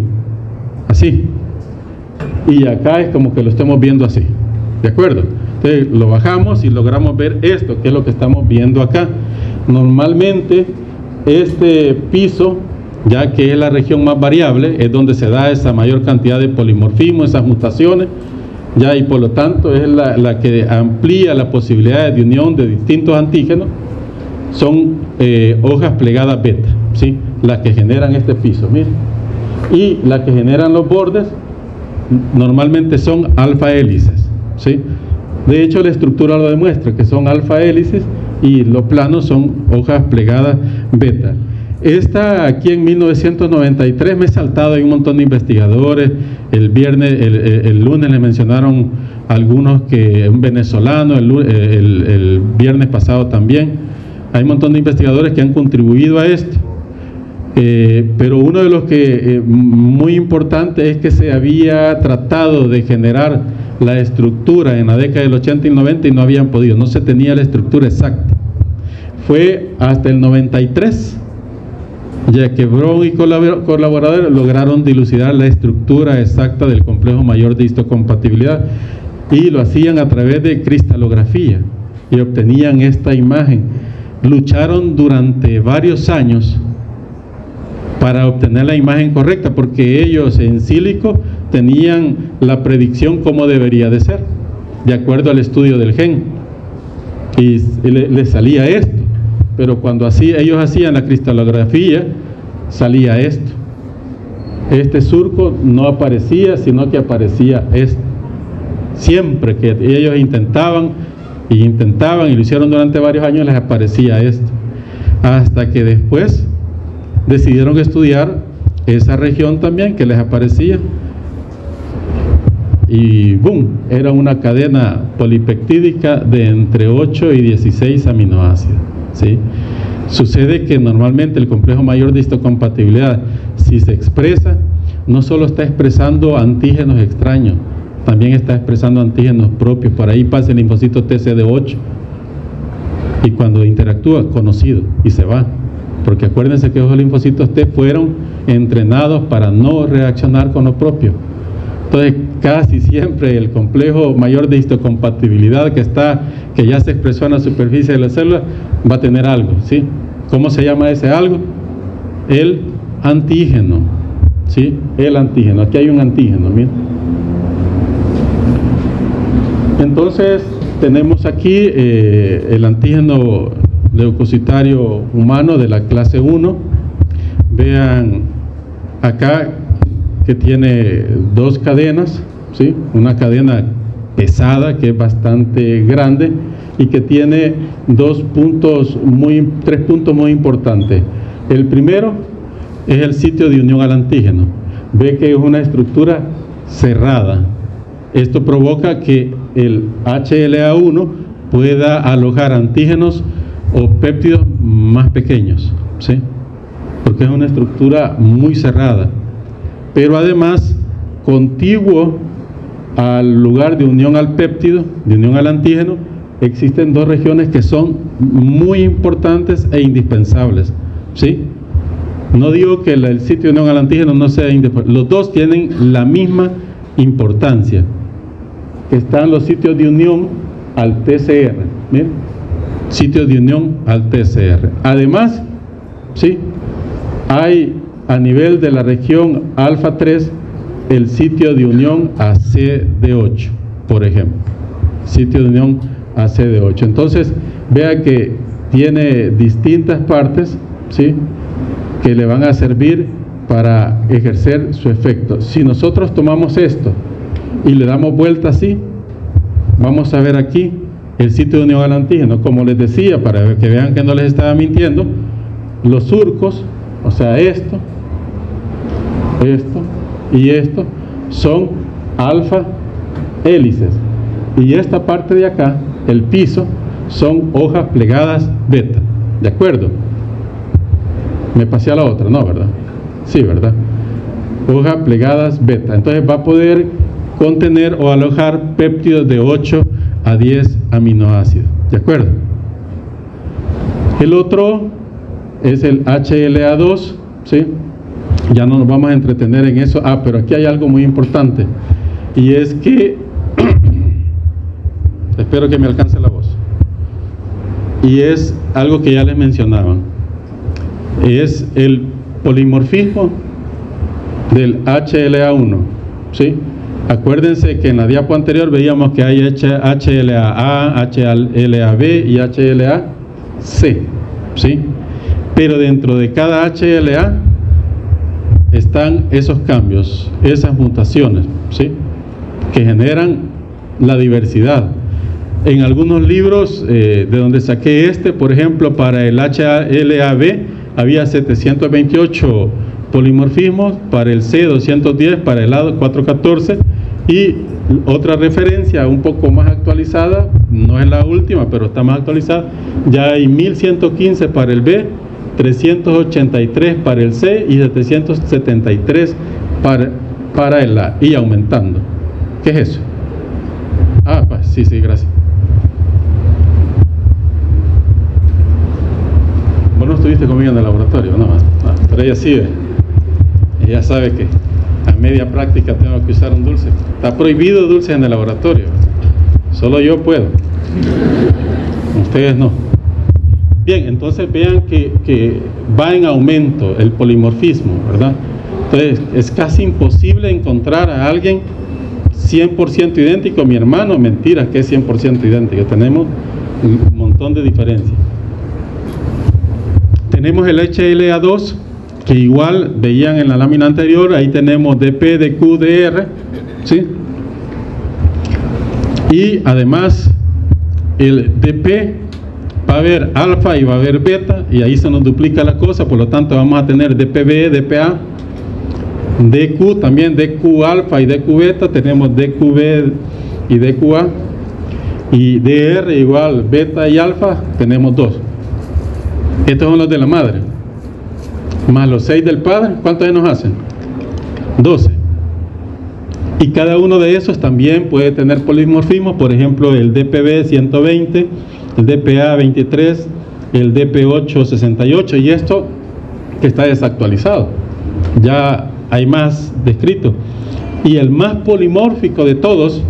Así, y acá es como que lo estemos viendo así, ¿de acuerdo? Entonces lo bajamos y logramos ver esto, que es lo que estamos viendo acá. Normalmente este piso, ya que es la región más variable, es donde se da esa mayor cantidad de polimorfismo, esas mutaciones, ya, y por lo tanto es la que amplía las posibilidades de unión de distintos antígenos. Son hojas plegadas beta, ¿sí? Las que generan este piso, miren. Y las que generan los bordes normalmente son alfa hélices, ¿sí? De hecho la estructura lo demuestra, que son alfa hélices, y los planos son hojas plegadas beta. Esta aquí en 1993 me he saltado, hay un montón de investigadores. El lunes le mencionaron algunos, que un venezolano, el viernes pasado también. Hay un montón de investigadores que han contribuido a esto. Pero uno de los que muy importante es que se había tratado de generar la estructura en la década del 80 y 90 y no habían podido, no se tenía la estructura exacta. Fue hasta el 93 ya que Brown y colaboradores lograron dilucidar la estructura exacta del complejo mayor de histocompatibilidad, y lo hacían a través de cristalografía y obtenían esta imagen. Lucharon durante varios años para obtener la imagen correcta, porque ellos en sílico tenían la predicción como debería de ser, de acuerdo al estudio del gen, y les salía esto. Pero cuando ellos hacían la cristalografía, salía esto. Este surco no aparecía, sino que aparecía esto. Siempre que ellos intentaban y lo hicieron durante varios años, les aparecía esto. Hasta que después decidieron estudiar esa región también que les aparecía. Y ¡boom! Era una cadena polipeptídica de entre 8 y 16 aminoácidos, ¿sí? Sucede que normalmente el complejo mayor de histocompatibilidad, si se expresa, no solo está expresando antígenos extraños, también está expresando antígenos propios. Por ahí pasa el linfocito TCD8 y cuando interactúa, conocido, y se va. Porque acuérdense que esos linfocitos T fueron entrenados para no reaccionar con lo propio. Entonces casi siempre el complejo mayor de histocompatibilidad que ya se expresó en la superficie de la célula va a tener algo, ¿sí? ¿Cómo se llama ese algo? El antígeno, ¿sí? El antígeno. Aquí hay un antígeno, miren. Entonces tenemos aquí el antígeno leucocitario humano de la clase 1. Vean acá que tiene dos cadenas, ¿sí? Una cadena pesada que es bastante grande y que tiene tres puntos muy importantes. El primero es el sitio de unión al antígeno. Ve que es una estructura cerrada. Esto provoca que el HLA1 pueda alojar antígenos o péptidos más pequeños, ¿sí? Porque es una estructura muy cerrada. Pero además, contiguo al lugar de unión al péptido, de unión al antígeno, existen dos regiones que son muy importantes e indispensables, ¿sí? No digo que el sitio de unión al antígeno no sea indispensable, los dos tienen la misma importancia, que están los sitios de unión al TCR, ¿miren? Sitios de unión al TCR. Además, ¿sí? Hay a nivel de la región alfa 3 el sitio de unión a CD8, por ejemplo, sitio de unión a CD8. Entonces vea que tiene distintas partes, ¿sí? Que le van a servir para ejercer su efecto. Si nosotros tomamos esto y le damos vuelta así, vamos a ver aquí el sitio de unión al antígeno. Como les decía, para que vean que no les estaba mintiendo, los surcos, o sea, esto y esto son alfa hélices, y esta parte de acá, el piso, son hojas plegadas beta. ¿De acuerdo? Me pasé a la otra, ¿no? ¿Verdad? Sí, ¿verdad? Hojas plegadas beta. Entonces va a poder contener o alojar péptidos de 8 a 10 aminoácidos. ¿De acuerdo? El otro es el HLA2, ¿sí? Ya no nos vamos a entretener en eso. Pero aquí hay algo muy importante, y es que espero que me alcance la voz, y es algo que ya les mencionaban, es el polimorfismo del HLA1, ¿sí? Acuérdense que en la diapo anterior veíamos que hay HLA-A, HLA-B y HLA-C, ¿sí? Pero dentro de cada HLA están esos cambios, esas mutaciones, ¿sí? Que generan la diversidad. En algunos libros de donde saqué por ejemplo, para el HLA-B había 728 polimorfismos, para el C 210, para el A 414, y otra referencia un poco más actualizada, no es la última, pero está más actualizada, ya hay 1115 para el B, 383 para el C y 773 para el A, y aumentando. ¿Qué es eso? Pues sí, gracias. Vos no estuviste conmigo en el laboratorio, no, pero ella sí, ella sabe que a media práctica tengo que usar un dulce. Está prohibido dulce en el laboratorio, solo yo puedo, ustedes no. Bien, entonces vean que va en aumento el polimorfismo, ¿verdad? Entonces es casi imposible encontrar a alguien 100% idéntico. Mi hermano, mentira que es 100% idéntico, tenemos un montón de diferencias. Tenemos el HLA2, que igual veían en la lámina anterior, ahí tenemos DP, DQ, DR, ¿sí? Y además el DP va a haber alfa y va a haber beta, y ahí se nos duplica la cosa, por lo tanto vamos a tener DPB, DPA, DQ también, DQ alfa y DQ beta, tenemos DQB y DQA, y DR igual beta y alfa, tenemos 2. Estos son los de la madre, más los 6 del padre. ¿Cuántos nos hacen? 12. Y cada uno de esos también puede tener polimorfismo, por ejemplo el DPB 120, el DPA 23, el DP8 68, y esto que está desactualizado, ya hay más descrito. Y el más polimórfico de todos,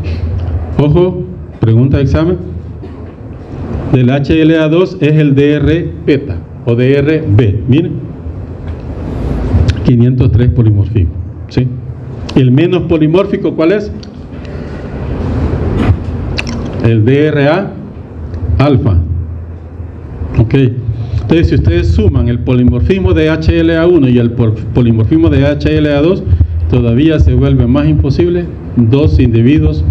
ojo, pregunta de examen, del HLA2 es el DR beta o DRB. Miren, 503 polimorfismo, ¿sí? El menos polimórfico, ¿cuál es? El DRA alfa. Ok, entonces si ustedes suman el polimorfismo de HLA1 y el polimorfismo de HLA2, todavía se vuelve más imposible dos individuos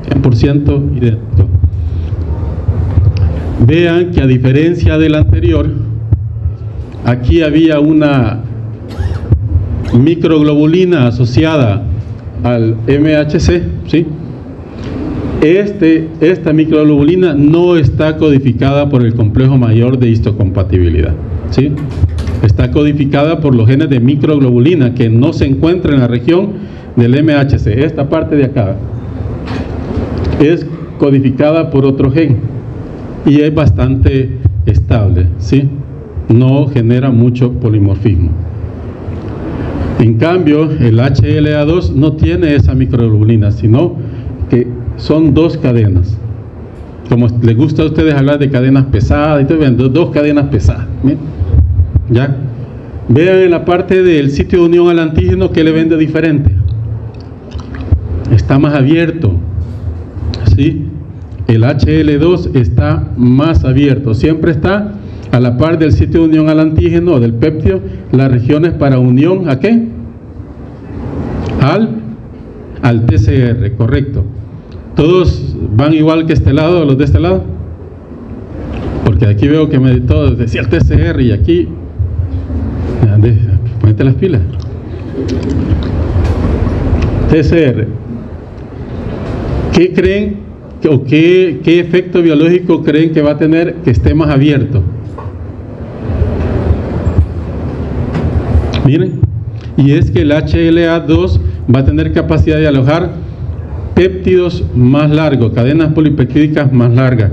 100% idénticos. Vean que a diferencia del anterior, aquí había una microglobulina asociada al MHC, ¿sí? Esta microglobulina no está codificada por el complejo mayor de histocompatibilidad, ¿sí? Está codificada por los genes de microglobulina que no se encuentra en la región del MHC. Esta parte de acá es codificada por otro gen y es bastante estable, ¿sí? No genera mucho polimorfismo. En cambio, el HLA2 no tiene esa microglobulina, sino que son dos cadenas. Como les gusta a ustedes hablar de cadenas pesadas, entonces vean, dos cadenas pesadas. ¿Bien? ¿Ya? Vean en la parte del sitio de unión al antígeno que le ven de diferente. Está más abierto, ¿sí? El HL2 está más abierto, siempre está a la par del sitio de unión al antígeno o del péptido, las regiones para unión ¿a qué? Al TCR, correcto. ¿Todos van igual que este lado o los de este lado? Porque aquí veo que todos decía el TCR y aquí ponete las pilas. TCR, ¿qué creen o qué efecto biológico creen que va a tener que esté más abierto? Miren, y es que el HLA2 va a tener capacidad de alojar péptidos más largos, cadenas polipeptídicas más largas,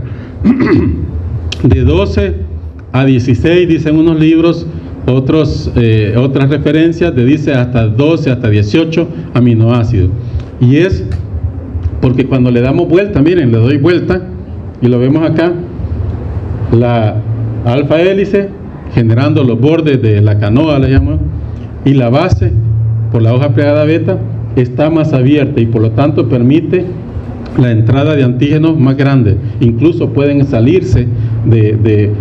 de 12 a 16, dicen unos libros, otras referencias, dice hasta 12, hasta 18 aminoácidos. Y es porque cuando le damos vuelta, miren, le doy vuelta, y lo vemos acá, la alfa hélice, generando los bordes de la canoa, le llamamos, y la base, por la hoja plegada beta, está más abierta y por lo tanto permite la entrada de antígenos más grandes. Incluso pueden salirse de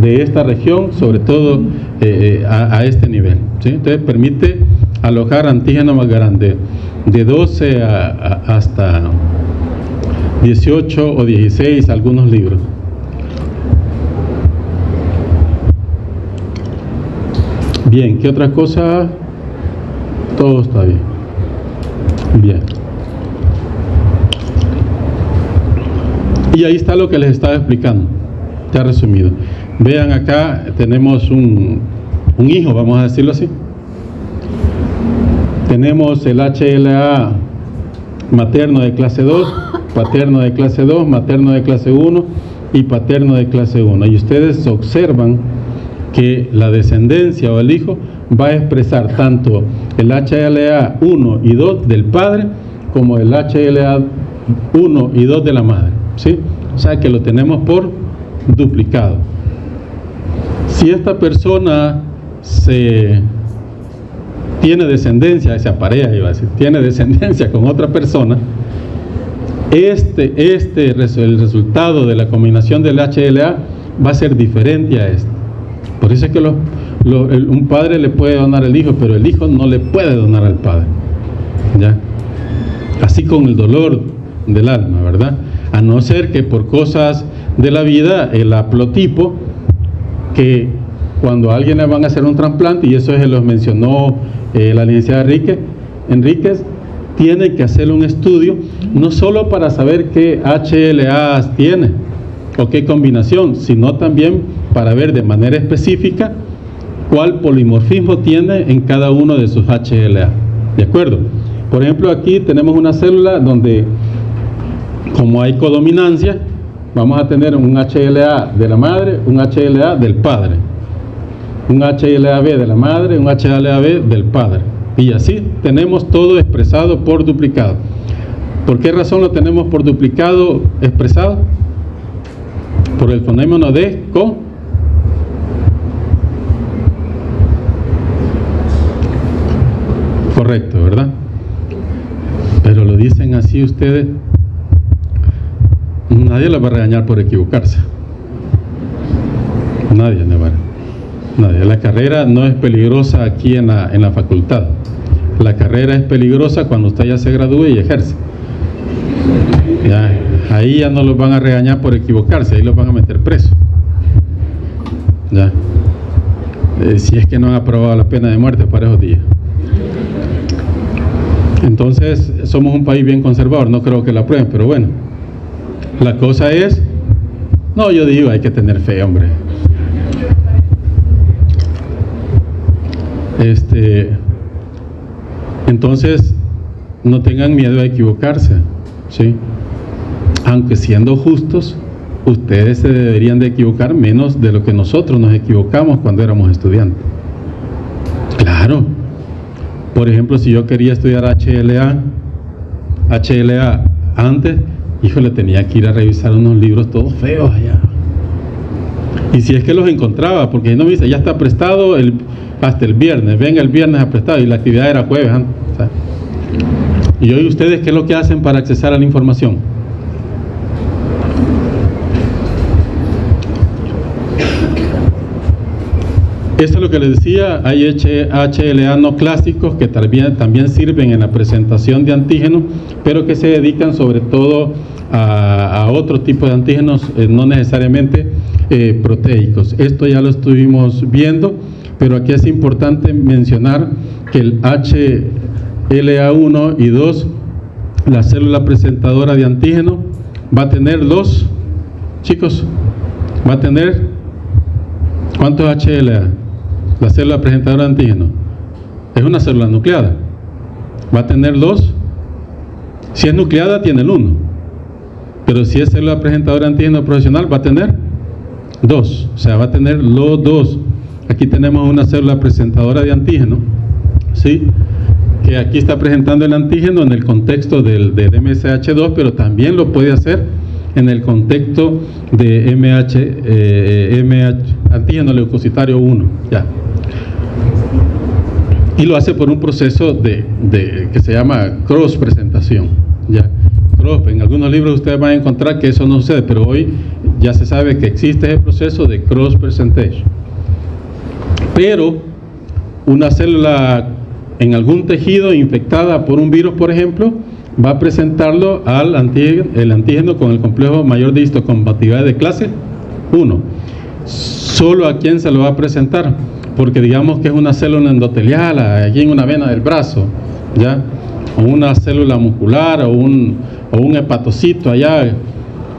esta región, sobre todo a este nivel, ¿sí? Entonces permite alojar antígenos más grandes, de 12 hasta 18 o 16, algunos libros. Bien, ¿qué otra cosa? Todo está bien. Bien. Y ahí está lo que les estaba explicando, ya resumido. Vean acá, tenemos un hijo, vamos a decirlo así. Tenemos el HLA materno de clase 2, paterno de clase 2, materno de clase 1 y paterno de clase 1. Y ustedes observan que la descendencia o el hijo va a expresar tanto el HLA 1 y 2 del padre como el HLA 1 y 2 de la madre, ¿sí? O sea que lo tenemos por duplicado. Si esta persona tiene descendencia, se apareja, iba a decir, tiene descendencia con otra persona, el resultado de la combinación del HLA va a ser diferente a este. Por eso es que un padre le puede donar al hijo, pero el hijo no le puede donar al padre, ¿ya? Así con el dolor del alma, ¿verdad? A no ser que por cosas de la vida, el haplotipo, que cuando a alguien le van a hacer un trasplante, y eso se los mencionó la licenciada Enríquez, tiene que hacer un estudio, no solo para saber qué HLAs tiene o qué combinación, sino también para ver de manera específica cuál polimorfismo tiene en cada uno de sus HLA. ¿De acuerdo? Por ejemplo, aquí tenemos una célula donde, como hay codominancia, vamos a tener un HLA de la madre, un HLA del padre, un HLA-B de la madre, un HLA-B del padre. Y así tenemos todo expresado por duplicado. ¿Por qué razón lo tenemos por duplicado expresado? Por el fenómeno de correcto, ¿verdad? Pero lo dicen así ustedes, nadie les va a regañar por equivocarse. Nadie le va a. Nadie. La carrera no es peligrosa aquí en la facultad. La carrera es peligrosa cuando usted ya se gradúe y ejerce. Ya, ahí ya no los van a regañar por equivocarse, ahí los van a meter preso. Ya. Si es que no han aprobado la pena de muerte para esos días. Entonces, somos un país bien conservador, no creo que la aprueben, pero bueno. La cosa es, no, yo digo, hay que tener fe, hombre. Entonces, no tengan miedo a equivocarse, ¿sí? Aunque siendo justos, ustedes se deberían de equivocar menos de lo que nosotros nos equivocamos cuando éramos estudiantes. Claro. Por ejemplo, si yo quería estudiar HLA antes, híjole, tenía que ir a revisar unos libros todos feos allá. Y si es que los encontraba, porque no me dice, ya está prestado hasta el viernes, venga el viernes a prestado, y la actividad era jueves antes, ¿sabes? Y hoy ustedes, ¿qué es lo que hacen para accesar a la información? Esto es lo que les decía, hay HLA no clásicos que también sirven en la presentación de antígenos, pero que se dedican sobre todo a otro tipo de antígenos, no necesariamente proteicos. Esto ya lo estuvimos viendo, pero aquí es importante mencionar que el HLA1 y 2, la célula presentadora de antígeno, va a tener chicos, va a tener, ¿cuántos HLA? La célula presentadora de antígeno es una célula nucleada, va a tener Si es nucleada, tiene el 1. Pero si es célula presentadora de antígeno profesional, va a tener 2. O sea, va a tener los 2. Aquí tenemos una célula presentadora de antígeno, ¿sí? Que aquí está presentando el antígeno en el contexto del MSH2, pero también lo puede hacer en el contexto de antígeno leucocitario 1. Ya. Y lo hace por un proceso que se llama cross presentación. ¿Ya? En algunos libros ustedes van a encontrar que eso no sucede, pero hoy ya se sabe que existe ese proceso de cross presentation. Pero una célula en algún tejido infectada por un virus, por ejemplo, va a presentarlo el antígeno con el complejo mayor de histocompatibilidad de clase 1. ¿Solo a quién se lo va a presentar? Porque digamos que es una célula endotelial aquí en una vena del brazo, ¿ya? O una célula muscular o un hepatocito allá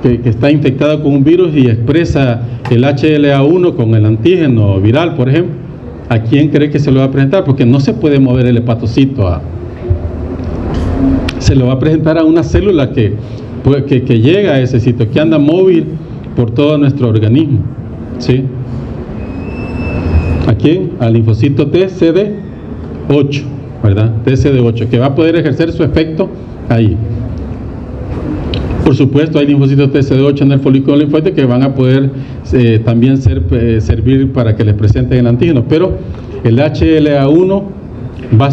que está infectado con un virus y expresa el HLA1 con el antígeno viral, por ejemplo. ¿A quién cree que se lo va a presentar? Porque no se puede mover el hepatocito. Se lo va a presentar a una célula que llega a ese sitio, que anda móvil por todo nuestro organismo, ¿sí? ¿A quién? Al linfocito TCD8, ¿verdad? TCD8, que va a poder ejercer su efecto ahí. Por supuesto, hay linfocitos TCD8 en el folículo linfático que van a poder también servir para que les presenten el antígeno, pero el HLA1 va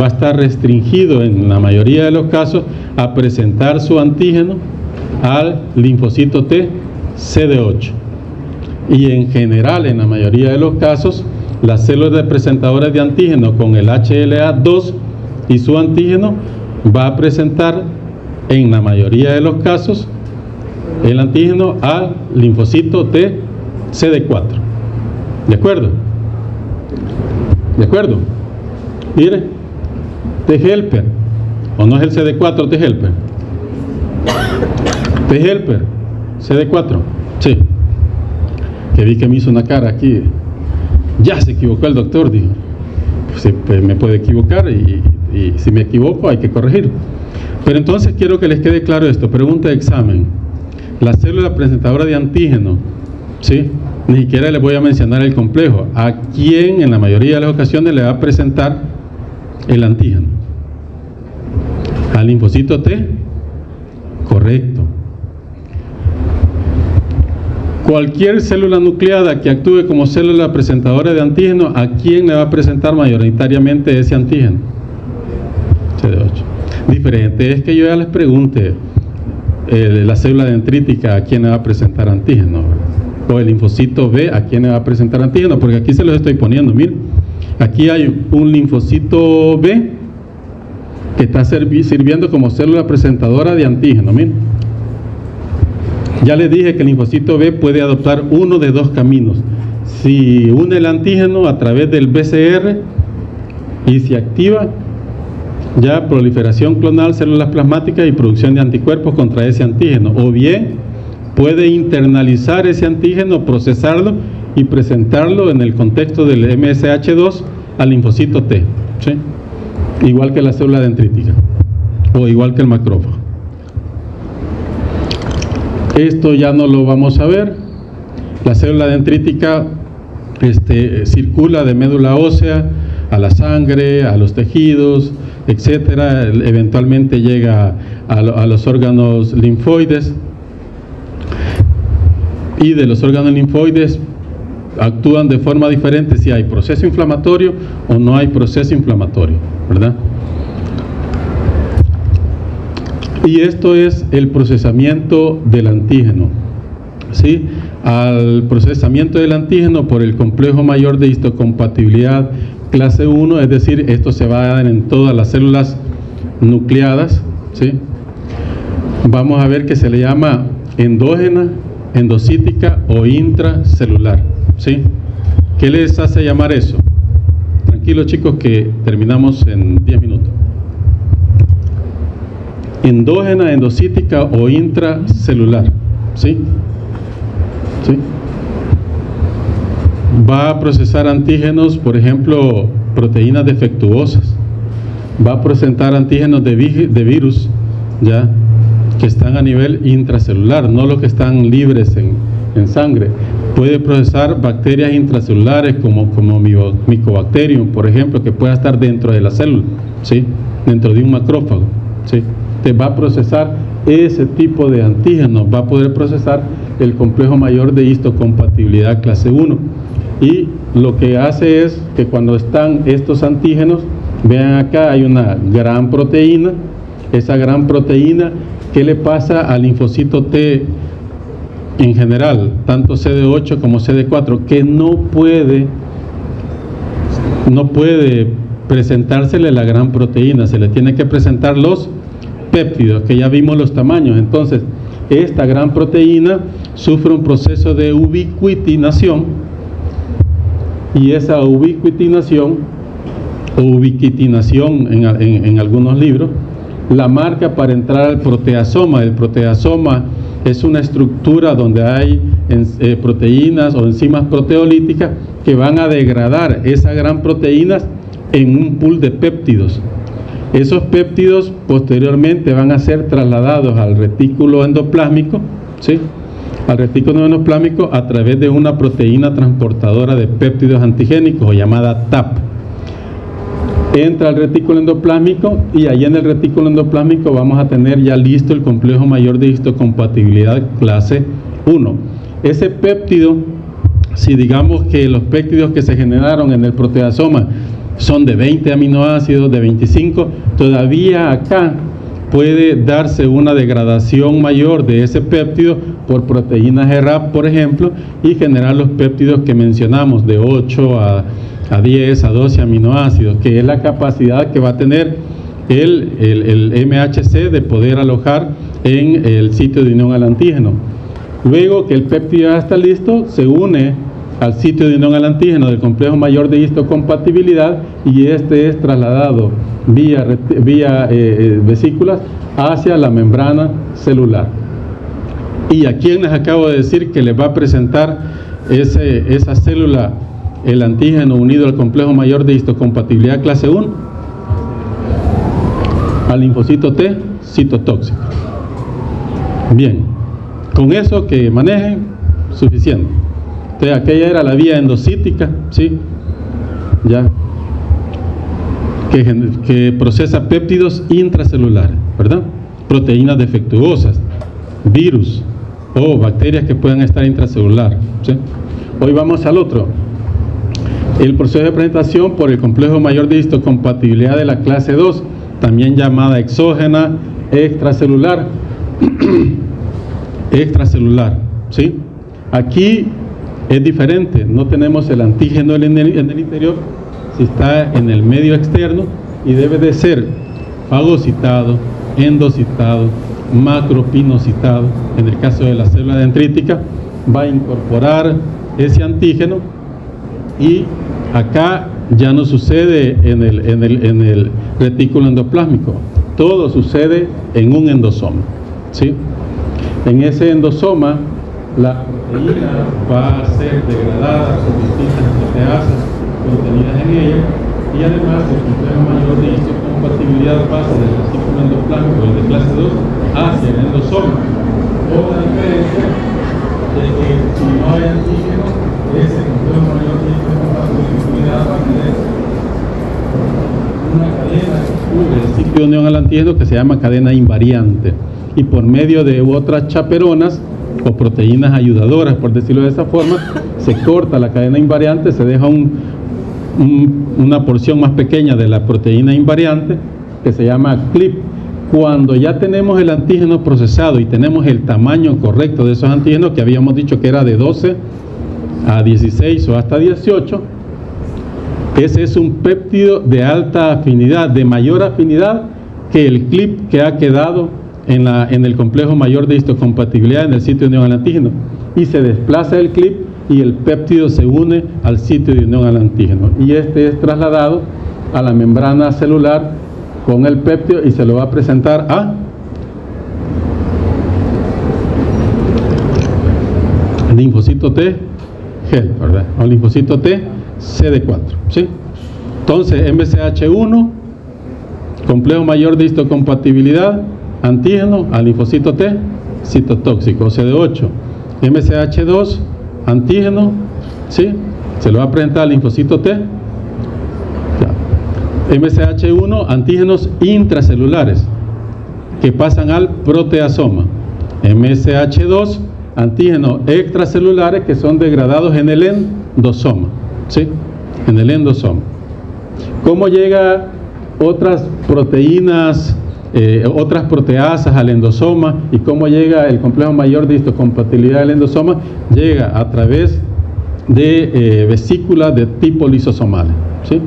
a estar restringido en la mayoría de los casos a presentar su antígeno al linfocito TCD8. Y en general, en la mayoría de los casos, las células presentadoras de antígeno con el HLA2 y su antígeno va a presentar en la mayoría de los casos el antígeno al linfocito TCD4. ¿De acuerdo? ¿De acuerdo? Mire, T-helper, ¿o no es el CD4 T-helper? T-helper, CD4, sí. Que vi que me hizo una cara aquí. Ya se equivocó el doctor, dijo. Pues me puede equivocar y si me equivoco hay que corregir. Pero entonces quiero que les quede claro esto. Pregunta de examen. La célula presentadora de antígeno, ¿sí? Ni siquiera les voy a mencionar el complejo. ¿A quién en la mayoría de las ocasiones le va a presentar el antígeno? ¿Al linfocito T? Correcto. Cualquier célula nucleada que actúe como célula presentadora de antígeno, ¿a quién le va a presentar mayoritariamente ese antígeno? CD8. Diferente es que yo ya les pregunte la célula dendrítica a quién le va a presentar antígeno, o el linfocito B a quién le va a presentar antígeno, porque aquí se los estoy poniendo. Miren, aquí hay un linfocito B que está sirviendo como célula presentadora de antígeno. Miren, ya les dije que el linfocito B puede adoptar uno de dos caminos. Si une el antígeno a través del BCR y se activa ya proliferación clonal, células plasmáticas y producción de anticuerpos contra ese antígeno, o bien puede internalizar ese antígeno, procesarlo y presentarlo en el contexto del MSH2 al linfocito T, ¿sí? Igual que la célula dendrítica o igual que el macrófago. Esto ya no lo vamos a ver. La célula dendrítica circula de médula ósea a la sangre, a los tejidos, etcétera. Eventualmente llega a los órganos linfoides, y de los órganos linfoides actúan de forma diferente si hay proceso inflamatorio o no hay proceso inflamatorio, ¿verdad? Y esto es el procesamiento del antígeno, ¿sí? Al procesamiento del antígeno por el complejo mayor de histocompatibilidad clase 1, es decir, esto se va a dar en todas las células nucleadas, ¿sí? Vamos a ver que se le llama endógena, endocítica o intracelular, ¿sí? ¿Qué les hace llamar eso? Tranquilos, chicos, que terminamos en 10 minutos. Endógena, endocítica o intracelular, ¿sí? ¿Sí? Va a procesar antígenos, por ejemplo, proteínas defectuosas. Va a presentar antígenos de virus ya, que están a nivel intracelular, no los que están libres en sangre. Puede procesar bacterias intracelulares como Mycobacterium, por ejemplo, que pueda estar dentro de la célula, ¿sí? Dentro de un macrófago, ¿sí? Te va a procesar ese tipo de antígenos, va a poder procesar el complejo mayor de histocompatibilidad clase 1. Y lo que hace es que cuando están estos antígenos, vean acá hay una gran proteína, esa gran proteína, ¿qué le pasa al linfocito T en general, tanto CD8 como CD4? Que no puede presentársele la gran proteína, se le tiene que presentar los péptidos, que ya vimos los tamaños. Entonces, esta gran proteína sufre un proceso de ubiquitinación, y esa ubiquitinación o ubiquitinación en algunos libros la marca para entrar al proteasoma. El proteasoma es una estructura donde hay proteínas o enzimas proteolíticas que van a degradar esas gran proteínas en un pool de péptidos. Esos péptidos posteriormente van a ser trasladados al retículo endoplásmico, ¿sí? Al retículo endoplásmico a través de una proteína transportadora de péptidos antigénicos, o llamada TAP. Entra al retículo endoplásmico, y allí en el retículo endoplásmico vamos a tener ya listo el complejo mayor de histocompatibilidad clase 1. Ese péptido, si digamos que los péptidos que se generaron en el proteasoma son de 20 aminoácidos, de 25, todavía acá puede darse una degradación mayor de ese péptido por proteínas GRAP, por ejemplo, y generar los péptidos que mencionamos, de 8 a 10, a 12 aminoácidos, que es la capacidad que va a tener el MHC de poder alojar en el sitio de unión al antígeno. Luego que el péptido ya está listo, se une al sitio de unión al antígeno del complejo mayor de histocompatibilidad, y este es trasladado vía vesículas hacia la membrana celular. ¿Y a quién les acabo de decir que les va a presentar esa célula el antígeno unido al complejo mayor de histocompatibilidad clase 1? Al linfocito T citotóxico. Bien, con eso que manejen, suficiente. Entonces, aquella era la vía endocítica, ¿sí? Ya, que procesa péptidos intracelulares, ¿verdad? Proteínas defectuosas, virus o bacterias que puedan estar intracelular, ¿sí? Hoy vamos al otro. El proceso de presentación por el complejo mayor de histocompatibilidad de la clase 2, también llamada exógena extracelular. Extracelular, ¿sí? Aquí es diferente, no tenemos el antígeno en el interior, si está en el medio externo, y debe de ser fagocitado, endocitado, macropinocitado. En el caso de la célula dendrítica, va a incorporar ese antígeno, y acá ya no sucede en el retículo endoplásmico, todo sucede en un endosoma, ¿sí? En ese endosoma, la proteína va a ser degradada por distintas proteasas contenidas en ella, y además el complejo mayor de histocompatibilidad pasa del retículo endoplásmico, el de clase 2, hacia el endosoma. Otra diferencia es que si no hay antígeno, ese complejo mayor de histocompatibilidad va a tener una cadena que cubre el sitio de unión al antígeno, que se llama cadena invariante, y por medio de otras chaperonas o proteínas ayudadoras, por decirlo de esa forma, se corta la cadena invariante, se deja una porción más pequeña de la proteína invariante, que se llama CLIP. Cuando ya tenemos el antígeno procesado y tenemos el tamaño correcto de esos antígenos, que habíamos dicho que era de 12 a 16 o hasta 18, ese es un péptido de alta afinidad, de mayor afinidad que el CLIP que ha quedado en el complejo mayor de histocompatibilidad en el sitio de unión al antígeno, y se desplaza el CLIP y el péptido se une al sitio de unión al antígeno, y este es trasladado a la membrana celular con el péptido, y se lo va a presentar a linfocito T G, ¿verdad? O linfocito T CD4, ¿sí? Entonces MCH1, complejo mayor de histocompatibilidad, antígeno al linfocito T, citotóxico. CD8, MCH2, antígeno, ¿sí? Se lo va a presentar al linfocito T. MCH1, antígenos intracelulares que pasan al proteasoma. MCH2, antígenos extracelulares que son degradados en el endosoma, ¿sí? En el endosoma. ¿Cómo llega otras proteínas, otras proteasas al endosoma y cómo llega el complejo mayor de histocompatibilidad del endosoma? Llega a través de vesículas de tipo lisosomales, ¿sí?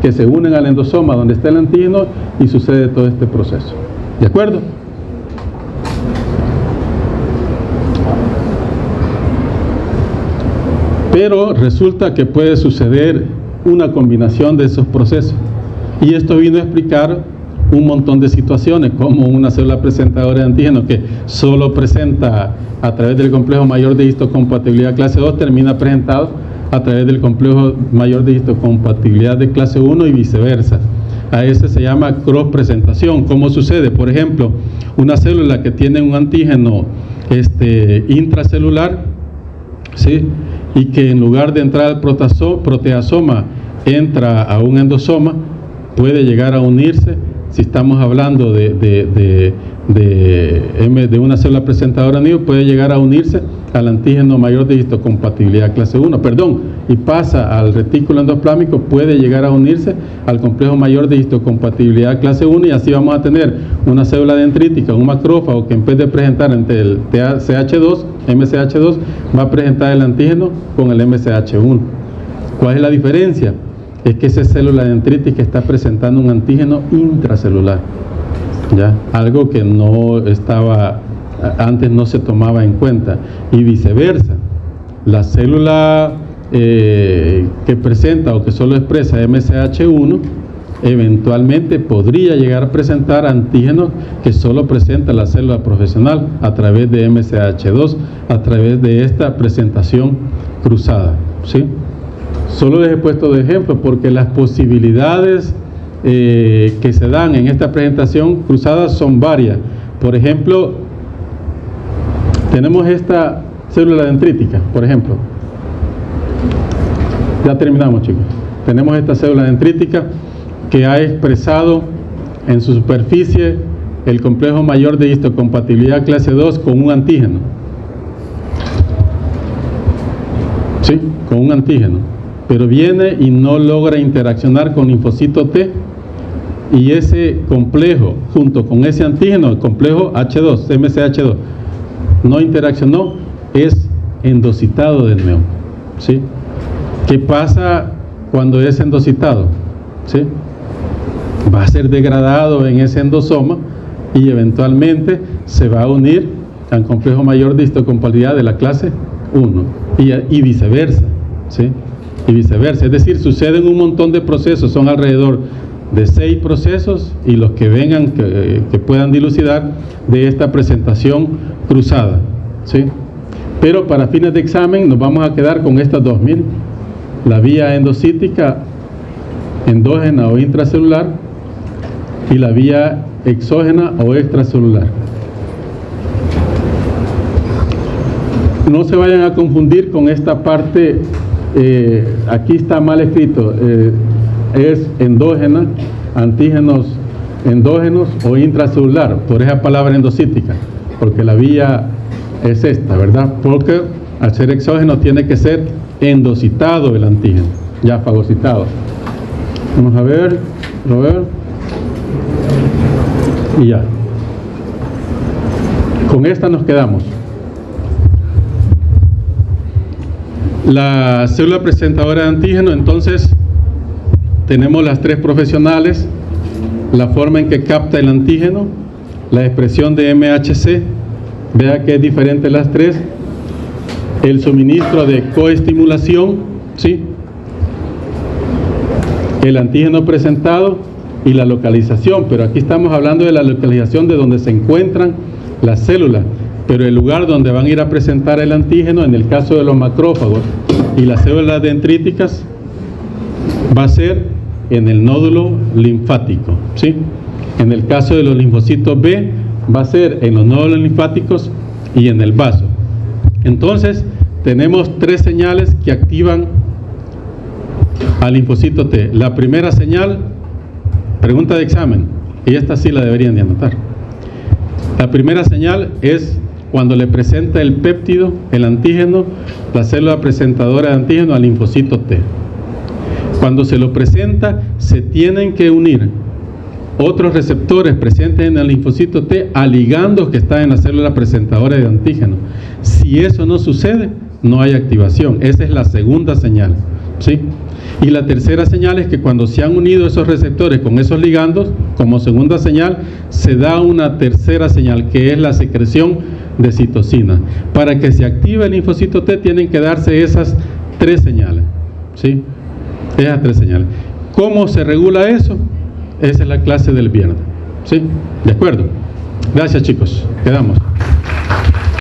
Que se unen al endosoma donde está el antígeno y sucede todo este proceso. ¿De acuerdo? Pero resulta que puede suceder una combinación de esos procesos. Y esto vino a explicar un montón de situaciones, como una célula presentadora de antígenos que solo presenta a través del complejo mayor de histocompatibilidad clase 2, termina presentado a través del complejo mayor de histocompatibilidad de clase 1 y viceversa. A ese se llama cross presentación. ¿Cómo sucede? Por ejemplo, una célula que tiene un antígeno intracelular, ¿sí? Y que en lugar de entrar al proteasoma entra a un endosoma, puede llegar a unirse, si estamos hablando de una célula presentadora NIO, puede llegar a unirse al antígeno mayor de histocompatibilidad clase 1, y pasa al retículo endoplámico, puede llegar a unirse al complejo mayor de histocompatibilidad clase 1 y así vamos a tener una célula dendrítica, un macrófago que en vez de presentar entre el MCH2, va a presentar el antígeno con el MCH1. ¿Cuál es la diferencia? Es que esa célula dendrítica está presentando un antígeno intracelular, ¿ya? Algo que no estaba, antes no se tomaba en cuenta, y viceversa. La célula que presenta o que solo expresa MCH1 eventualmente podría llegar a presentar antígenos que solo presenta la célula profesional a través de MCH2, a través de esta presentación cruzada, ¿sí? Solo les he puesto de ejemplo porque las posibilidades que se dan en esta presentación cruzada son varias. Por ejemplo, tenemos esta célula dendrítica, por ejemplo. Ya terminamos, chicos. Tenemos esta célula dendrítica que ha expresado en su superficie el complejo mayor de histocompatibilidad clase 2 con un antígeno. ¿Sí? Con un antígeno. Pero viene y no logra interaccionar con linfocito T, y ese complejo junto con ese antígeno, el complejo H2, MCH2, no interaccionó, es endocitado del neón, ¿sí? ¿Qué pasa cuando es endocitado? ¿Sí? Va a ser degradado en ese endosoma y eventualmente se va a unir al complejo mayor de histocompatibilidad de la clase 1 y viceversa, ¿sí? Y viceversa, es decir, suceden un montón de procesos, son alrededor de 6 procesos y los que vengan que puedan dilucidar de esta presentación cruzada, ¿sí? Pero para fines de examen nos vamos a quedar con estas 2000, la vía endocítica, endógena o intracelular, y la vía exógena o extracelular. No se vayan a confundir con esta parte. Aquí está mal escrito, es endógena, antígenos endógenos o intracelular, por esa palabra endocítica, porque la vía es esta, ¿verdad? Porque al ser exógeno tiene que ser endocitado el antígeno, ya fagocitado. Vamos a ver, y ya. Con esta nos quedamos. La célula presentadora de antígeno, entonces tenemos las 3 profesionales, la forma en que capta el antígeno, la expresión de MHC, vea que es diferente las 3, el suministro de coestimulación, ¿sí? El antígeno presentado y la localización, pero aquí estamos hablando de la localización de donde se encuentran las células. Pero el lugar donde van a ir a presentar el antígeno, en el caso de los macrófagos y las células dendríticas, va a ser en el nódulo linfático, ¿sí? En el caso de los linfocitos B, va a ser en los nódulos linfáticos y en el vaso. Entonces, tenemos 3 señales que activan al linfocito T. La primera señal, pregunta de examen, y esta sí la deberían de anotar. La primera señal es cuando le presenta el péptido, el antígeno, la célula presentadora de antígeno al linfocito T. Cuando se lo presenta, se tienen que unir otros receptores presentes en el linfocito T a ligandos que están en la célula presentadora de antígeno. Si eso no sucede, no hay activación. Esa es la segunda señal, ¿sí? Y la tercera señal es que cuando se han unido esos receptores con esos ligandos, como segunda señal, se da una tercera señal, que es la secreción de citocina. Para que se active el linfocito T tienen que darse esas 3 señales, ¿sí? Esas 3 señales. ¿Cómo se regula eso? Esa es la clase del viernes, ¿sí? ¿De acuerdo? Gracias, chicos. Quedamos.